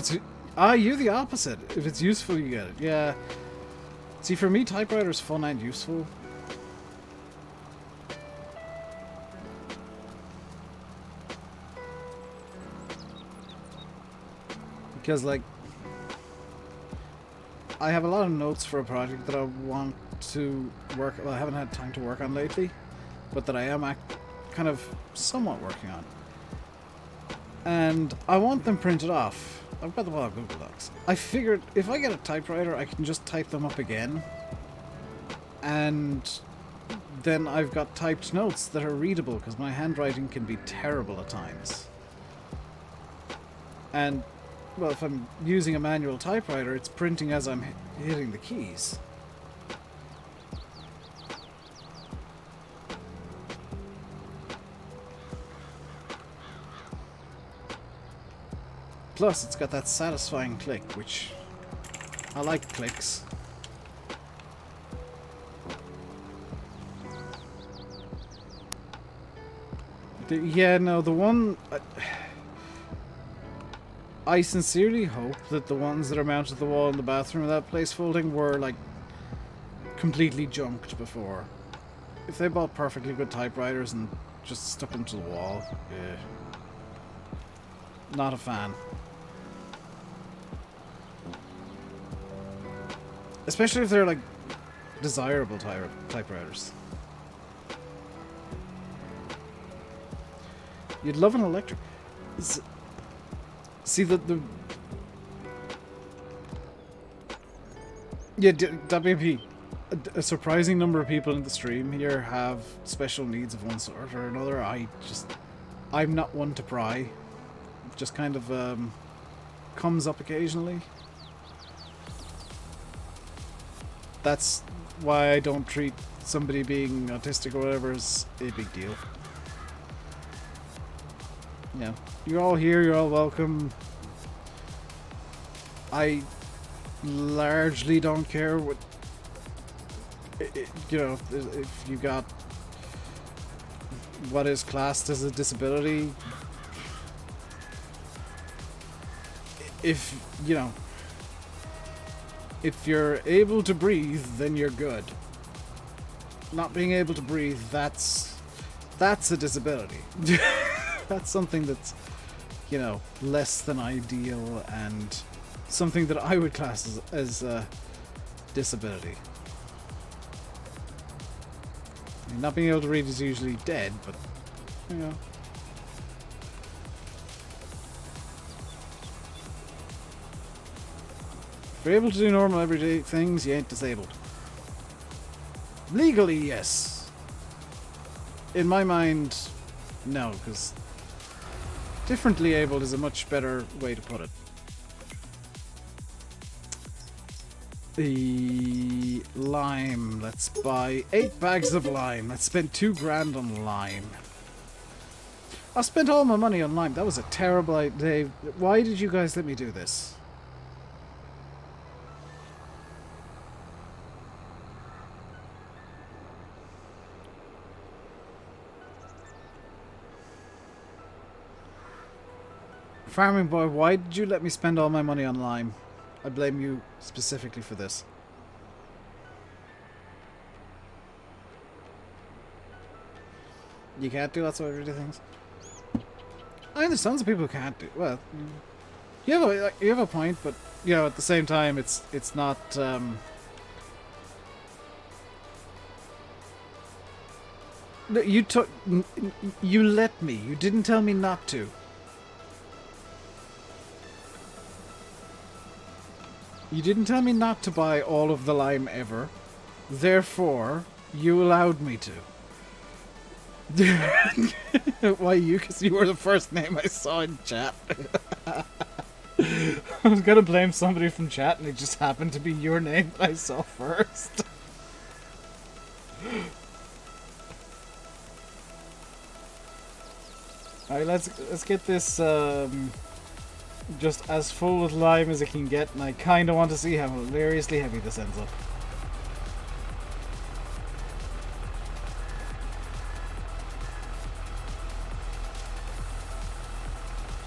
the opposite. If it's useful, you get it. Yeah. See, for me, typewriter is fun and useful. Because, like, I have a lot of notes for a project that I want to work. Well, I haven't had time to work on lately, but that I am kind of somewhat working on. And I want them printed off. I've got them all on Google Docs. I figured if I get a typewriter, I can just type them up again. And then I've got typed notes that are readable, because my handwriting can be terrible at times. And, well, if I'm using a manual typewriter, it's printing as I'm hitting the keys. Plus, it's got that satisfying click, which I like clicks. Yeah, no, the one... I sincerely hope that the ones that are mounted to the wall in the bathroom of that place folding were, like, completely junked before. If they bought perfectly good typewriters and just stuck them to the wall, yeah. Not a fan. Especially if they're, like, desirable typewriters. You'd love an electric... See, the... Yeah, WP. A surprising number of people in the stream here have special needs of one sort or another. I'm not one to pry. It just kind of, comes up occasionally. That's why I don't treat somebody being autistic or whatever as a big deal. Yeah, you're all here, you're all welcome. largely don't care what, you know, if you got what is classed as a disability. If, you know, if you're able to breathe, then you're good. Not being able to breathe, that's a disability. That's something that's, you know, less than ideal and something that I would class as a disability. I mean, not being able to read is usually dead, but, you know. If you're able to do normal everyday things, you ain't disabled. Legally, yes. In my mind, no, because differently abled is a much better way to put it. The lime. Let's buy 8 bags of lime. Let's spend $2,000 on lime. I spent all my money on lime. That was a terrible idea. Why did you guys let me do this? Farming boy, why did you let me spend all my money on lime? I blame you specifically for this. You can't do lots of everyday things. I understand some people who can't do. Well, you have a point, but you know, at the same time, it's not. No, you took. You let me. You didn't tell me not to. You didn't tell me not to buy all of the lime ever. Therefore, you allowed me to. Why you? Because you were the first name I saw in chat. I was gonna blame somebody from chat and it just happened to be your name that I saw first. Alright, let's get this just as full with lime as it can get, and I kinda want to see how hilariously heavy this ends up.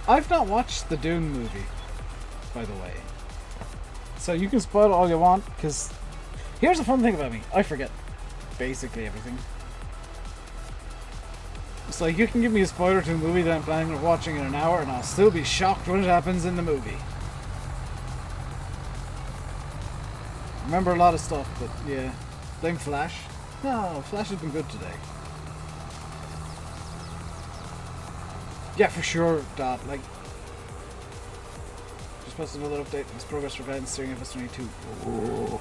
I've not watched the Dune movie, by the way. So you can spoil all you want, because here's the fun thing about me. I forget basically everything. It's like you can give me a spoiler to a movie that I'm planning on watching in an hour and I'll still be shocked when it happens in the movie. Remember a lot of stuff, but yeah. Blame Flash? No, Flash has been good today. Yeah, for sure, Dot. Like, just posted another update. It's progress for guidance steering FS22. Oh.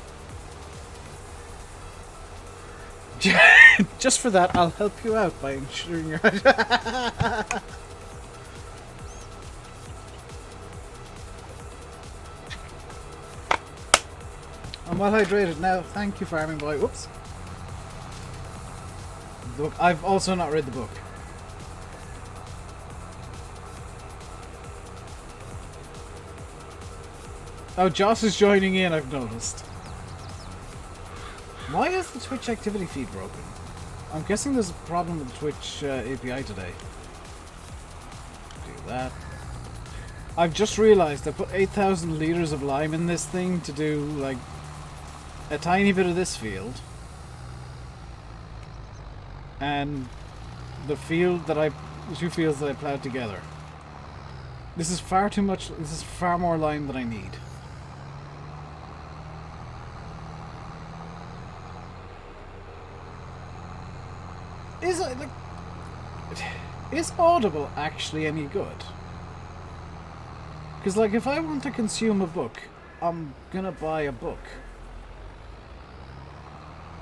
Just for that, I'll help you out by ensuring you're. I'm well hydrated now. Thank you, Farming Boy. Whoops. The book. I've also not read the book. Oh, Joss is joining in, I've noticed. Why is the Twitch activity feed broken? I'm guessing there's a problem with the Twitch API today. Do that. I've just realized I put 8,000 liters of lime in this thing to do, like, a tiny bit of this field. And the field that the 2 fields that I plowed together. This is far too much, this is far more lime than I need. Is it, like, is Audible actually any good? Because, like, if I want to consume a book, I'm gonna buy a book.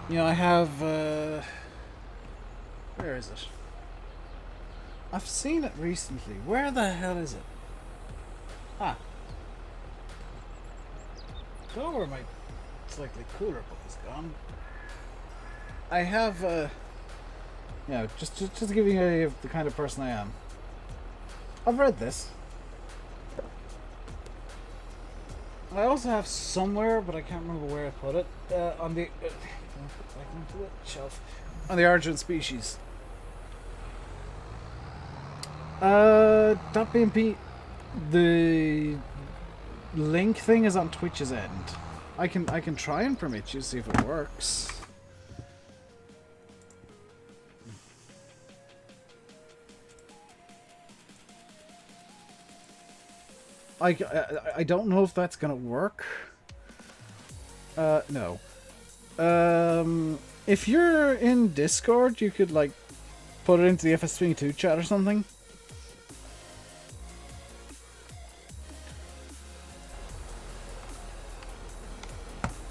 You know, I have, where is it? I've seen it recently. Where the hell is it? Ah. I don't know where my slightly cooler book is gone. I have, you know, just to give you an idea of the kind of person I am. I've read this. I also have somewhere, but I can't remember where I put it, on the... back into the shelf. On the origin species. .bmp, the link thing is on Twitch's end. I can try and permit you, see if it works. I don't know if that's gonna work. No. If you're in Discord, you could like put it into the FS22 chat or something.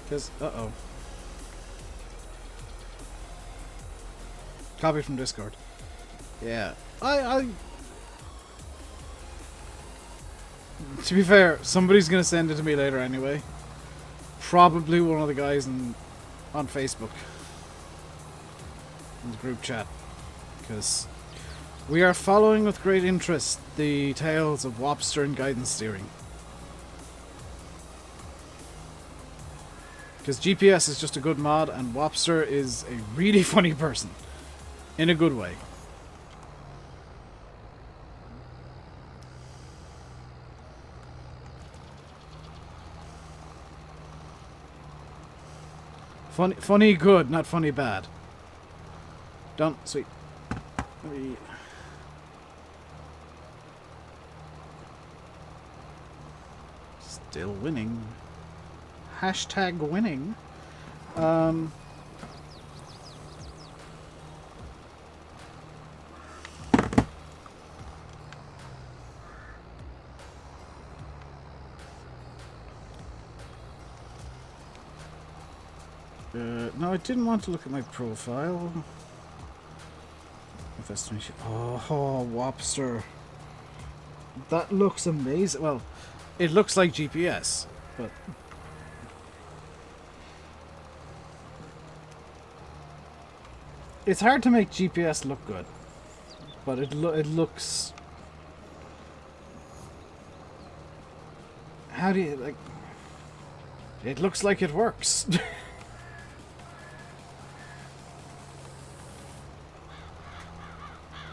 Because copy from Discord. Yeah, to be fair, somebody's gonna send it to me later anyway. Probably one of the guys on Facebook. In the group chat. Because we are following with great interest the tales of Wobster and guidance steering. Because GPS is just a good mod and Wobster is a really funny person. In a good way. Funny good, not funny bad. Done. Sweet. Still winning. Hashtag winning. No, I didn't want to look at my profile. Oh, Wobster. That looks amazing. Well, it looks like GPS, but... It's hard to make GPS look good, but it looks... How do you, like... It looks like it works.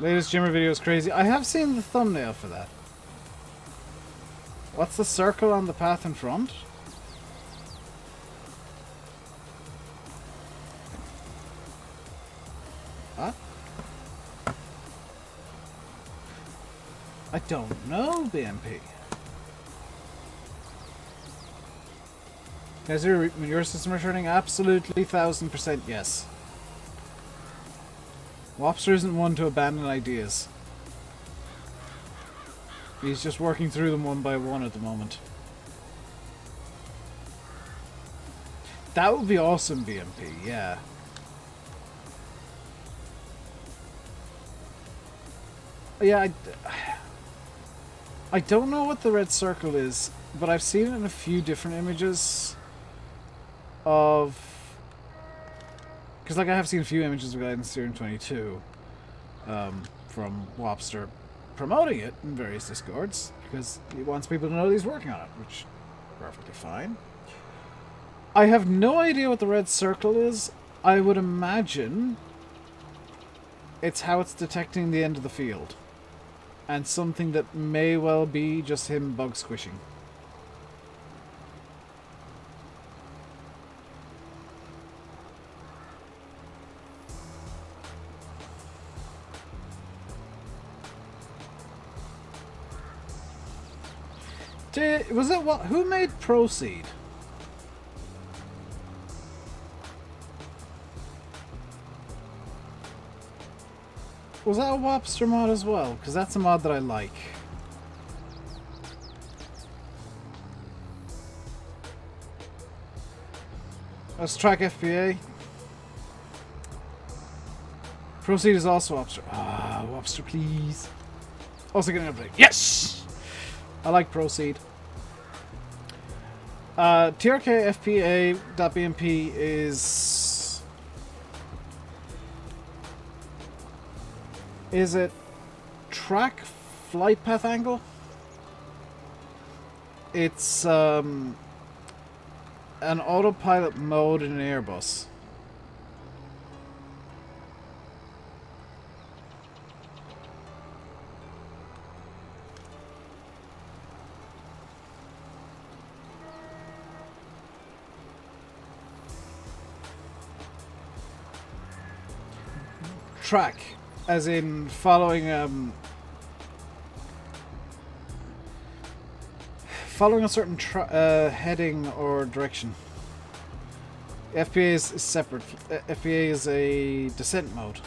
Latest Jimmer video is crazy. I have seen the thumbnail for that. What's the circle on the path in front? What? I don't know, BMP. Is your system returning? Absolutely, 1000% yes. Wobster isn't one to abandon ideas. He's just working through them one by one at the moment. That would be awesome, BMP, yeah. Yeah, I don't know what the red circle is, but I've seen it in a few different images of... Because like I have seen a few images of Guidance Steering 22 from Wobster promoting it in various Discords, because he wants people to know that he's working on it, which is perfectly fine. I have no idea what the red circle is. I would imagine it's how it's detecting the end of the field. And something that may well be just him bug squishing. Was it what? Who made Proceed? Was that a Wobster mod as well? Because that's a mod that I like. Let's track FBA. Proceed is also Wobster. Ah, Wobster, please. Also getting an update. Yes! I like Proceed. TRK FPA.BMP is... Is it track flight path angle? It's an autopilot mode in an Airbus. Track, as in following following a certain heading or direction. FPA is separate. FPA is a descent mode.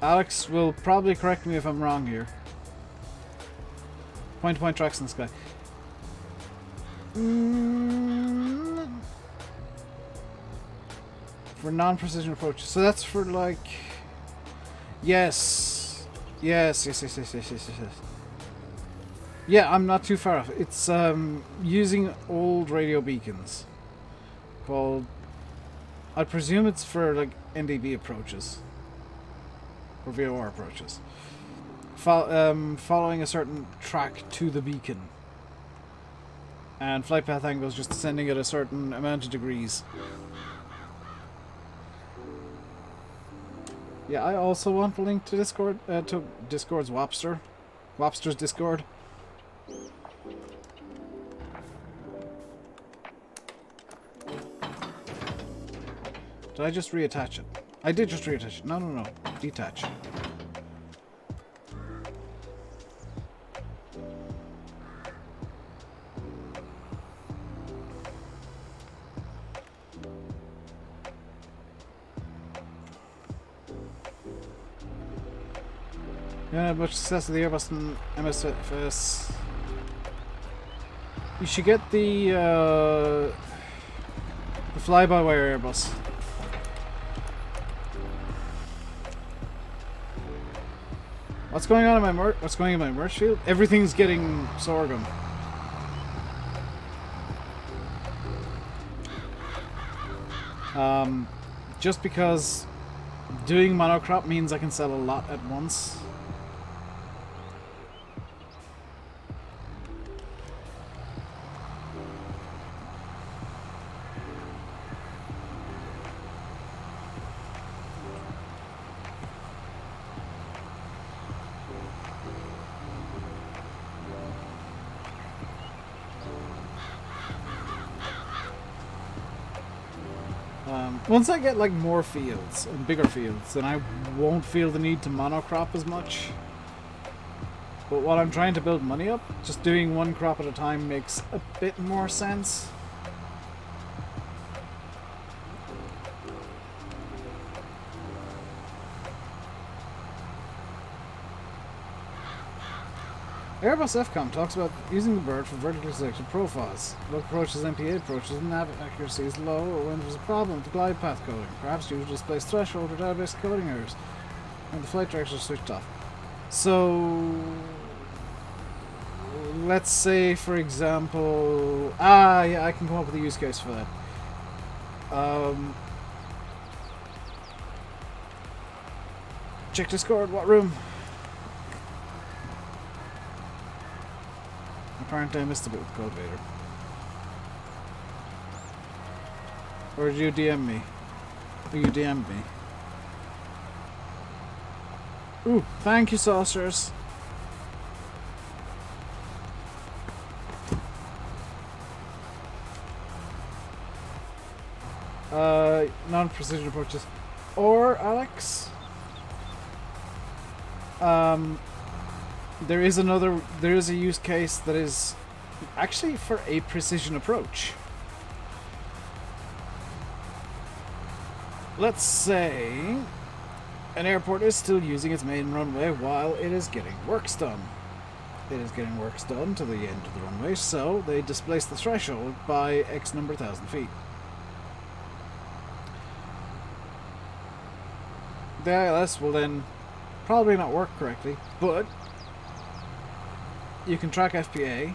Alex will probably correct me if I'm wrong here. Point-to-point tracks in the sky. For non-precision approaches. So that's for like... Yes. Yes. Yeah, I'm not too far off. It's using old radio beacons. Called... I presume it's for like NDB approaches. Or VOR approaches. Following a certain track to the beacon. And flight path angle is just descending at a certain amount of degrees. Yeah, I also want the link to Discord, to Discord's Wapster. Wapster's Discord. Did I just reattach it? I did just reattach it. No. Detach. Yeah, much success with the Airbus and MSFS. You should get the fly-by-wire Airbus. What's going on in my What's going on in my merch field? Everything's getting sorghum. Just because doing monocrop means I can sell a lot at once. Once I get like more fields and bigger fields, then I won't feel the need to monocrop as much. But while I'm trying to build money up, just doing one crop at a time makes a bit more sense. Airbus FCOM talks about using the bird for vertically selected profiles. Local approaches, MPA approaches, and nav accuracy is low, or when there's a problem with the glide path coding. Perhaps due to displaced threshold or database coding errors, and the flight directors are switched off. So, let's say, for example, yeah, I can come up with a use case for that. Check Discord. What room? Apparently I missed a bit with Code Vader. Or did you DM me? Or you DM'd me? Ooh, thank you, saucers. Non-precision approaches. Or, Alex? There is a use case that is actually for a precision approach. Let's say an airport is still using its main runway while it is getting works done. It is getting works done to the end of the runway, so they displace the threshold by X number of thousand feet. The ILS will then probably not work correctly, but you can track FPA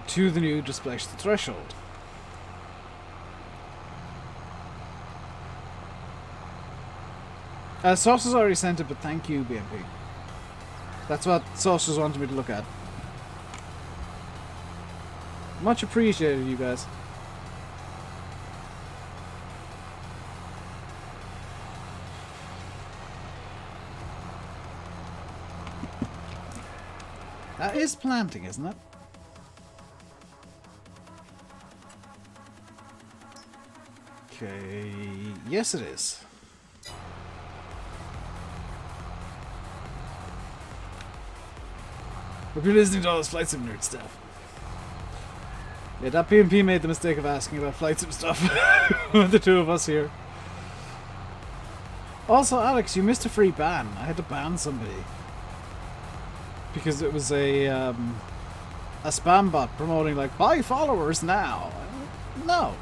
to the new displaced threshold. Sauce has already sent it, but thank you, BMP. That's what Sauce just wanted me to look at. Much appreciated, you guys. That is planting, isn't it? Okay, yes it is. Hope you're listening to all this Flight Sim nerd stuff. Yeah, that PMP made the mistake of asking about Flight Sim stuff with the two of us here. Also, Alex, you missed a free ban. I had to ban somebody. Because it was a spam bot promoting like, buy followers now. No.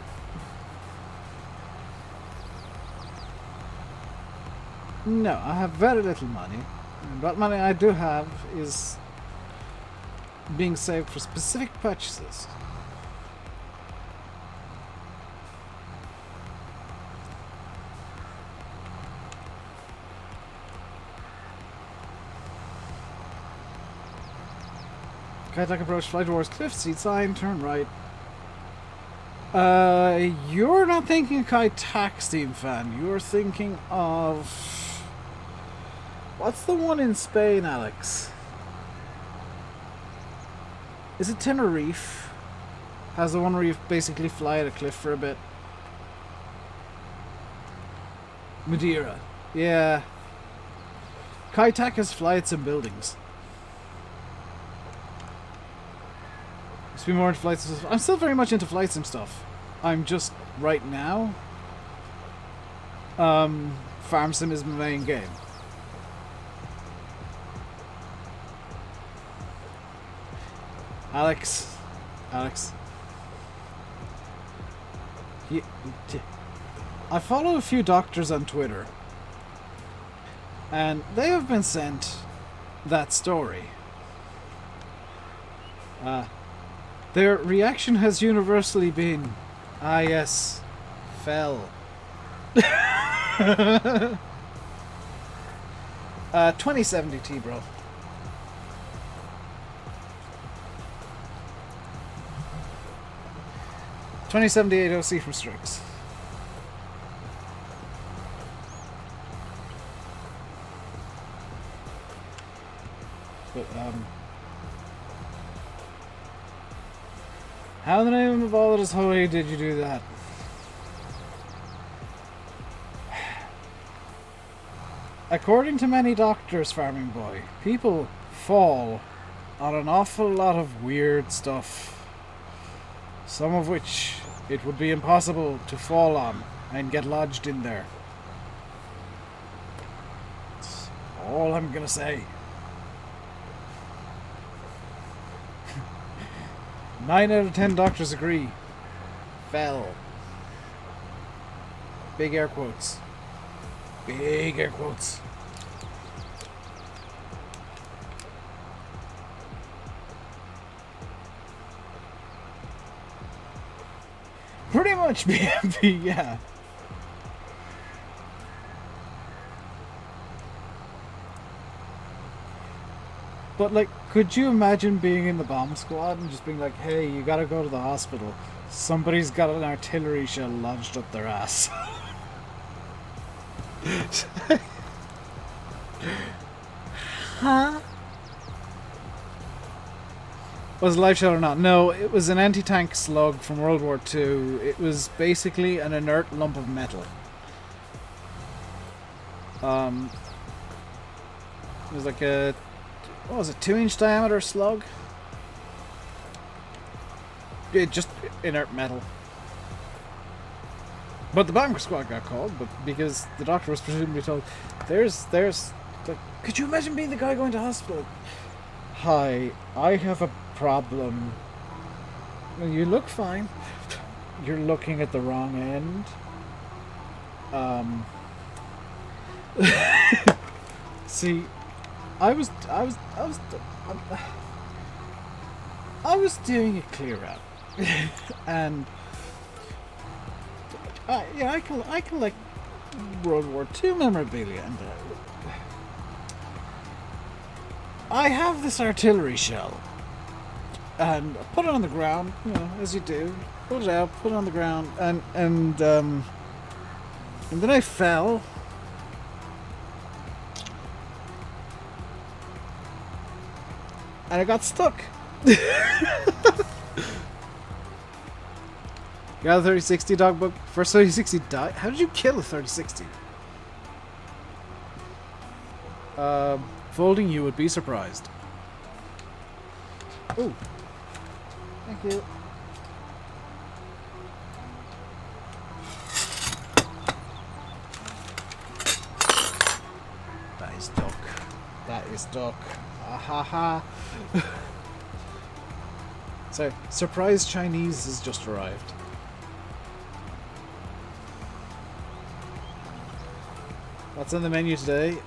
No, I have very little money. And what money I do have is being saved for specific purchases. Kaitak approach Flight Wars Cliff Seat sign, turn right. You're not thinking Kaitak Steam fan. You're thinking of... What's the one in Spain, Alex? Is it Tenerife? Has the one where you basically fly at a cliff for a bit? Madeira. Yeah. Kaitak has flights and buildings. Be more into flight sim stuff. I'm still very much into flight sim stuff. I'm just right now. Farm sim is my main game. Alex. I follow a few doctors on Twitter, and they have been sent that story. Their reaction has universally been, ah yes, fell. 2070 T, bro. $2078 OC from Strix. But, how in the name of all that is holy did you do that? According to many doctors, Farming Boy, people fall on an awful lot of weird stuff. Some of which it would be impossible to fall on and get lodged in there. That's all I'm gonna say. 9 out of 10 doctors agree. Fell. Big air quotes. Big air quotes. Pretty much BMP, yeah. But, like, could you imagine being in the bomb squad and just being like, hey, you gotta go to the hospital. Somebody's got an artillery shell lodged up their ass. Huh? Was it a live shell or not? No, it was an anti-tank slug from World War II. It was basically an inert lump of metal. It was like a... what was it, 2-inch diameter slug? It just inert metal. But the bomb squad got called, but because the doctor was presumably told, there's like, could you imagine being the guy going to hospital? Hi, I have a problem. Well, you look fine. You're looking at the wrong end. See, I was doing a clear out, and yeah, I can like World War II memorabilia. And I have this artillery shell, and I put it on the ground, you know, as you do. Pull it out, put it on the ground, and then I fell. And I got stuck. You got a 3060 dogbook? First 3060 died? How did you kill a 3060? Folding, you would be surprised. Ooh. Thank you. That is duck. That is duck. Ah ha ha. So, surprise Chinese has just arrived. What's on the menu today?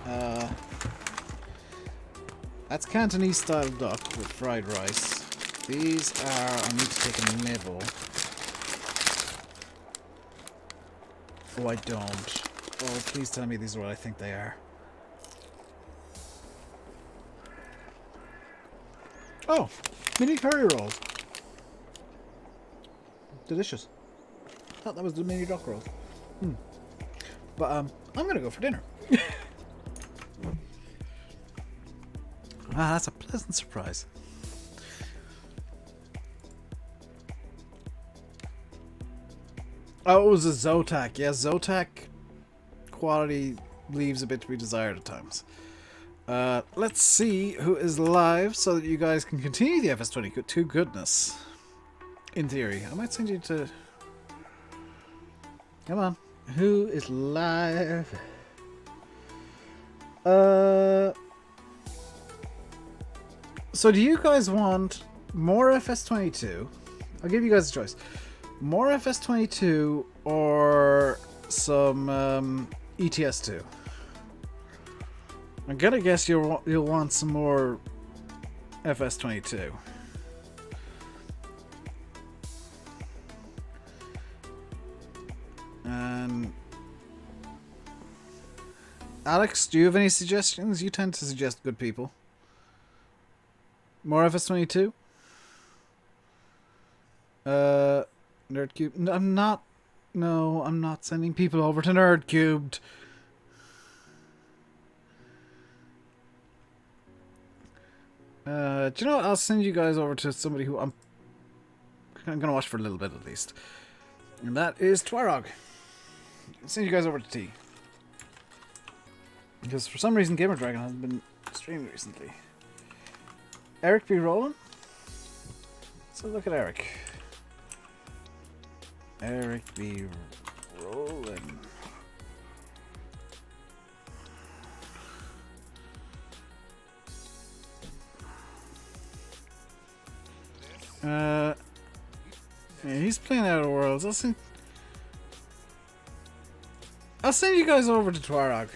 That's Cantonese style duck with fried rice. These are... I need to take a nibble. Oh, I don't. Oh, please tell me these are what I think they are. Oh, mini curry rolls. Delicious. I thought that was the mini duck roll. But I'm gonna go for dinner. Ah, that's a pleasant surprise. Oh, it was a Zotac. Yeah, Zotac quality leaves a bit to be desired at times. Let's see who is live so that you guys can continue the FS22 goodness. In theory. I might send you to... Come on. Who is live? So do you guys want more FS22? I'll give you guys a choice. More FS22 or some ETS2? I'm gonna guess you'll want some more FS22. And Alex, do you have any suggestions? You tend to suggest good people. More FS22? Nerdcube. I'm not. No, I'm not sending people over to Nerdcubed. Do you know what? I'll send you guys over to somebody who I'm gonna watch for a little bit at least. And that is Twarog. I'll send you guys over to T. Because for some reason Gamer Dragon hasn't been streamed recently. Eric be rolling? So look at Eric. Eric be rolling. Yeah, he's playing Outer Worlds. I'll send you guys over to Twarog.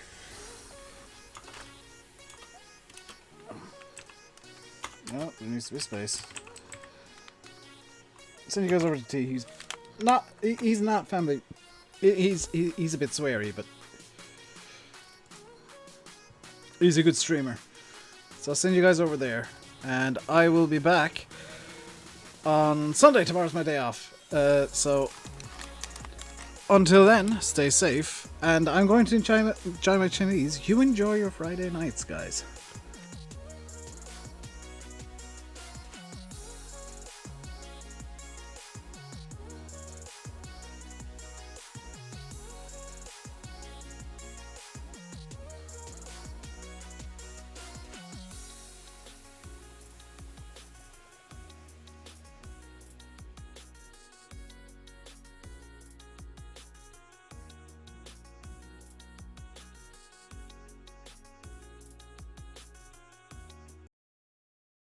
Oh, there needs to be space. I'll send you guys over to T. He's not family. He's a bit sweary, but he's a good streamer. So I'll send you guys over there, and I will be back on Sunday. Tomorrow's my day off. So until then, stay safe, and I'm going to enjoy my Chinese. You enjoy your Friday nights, guys.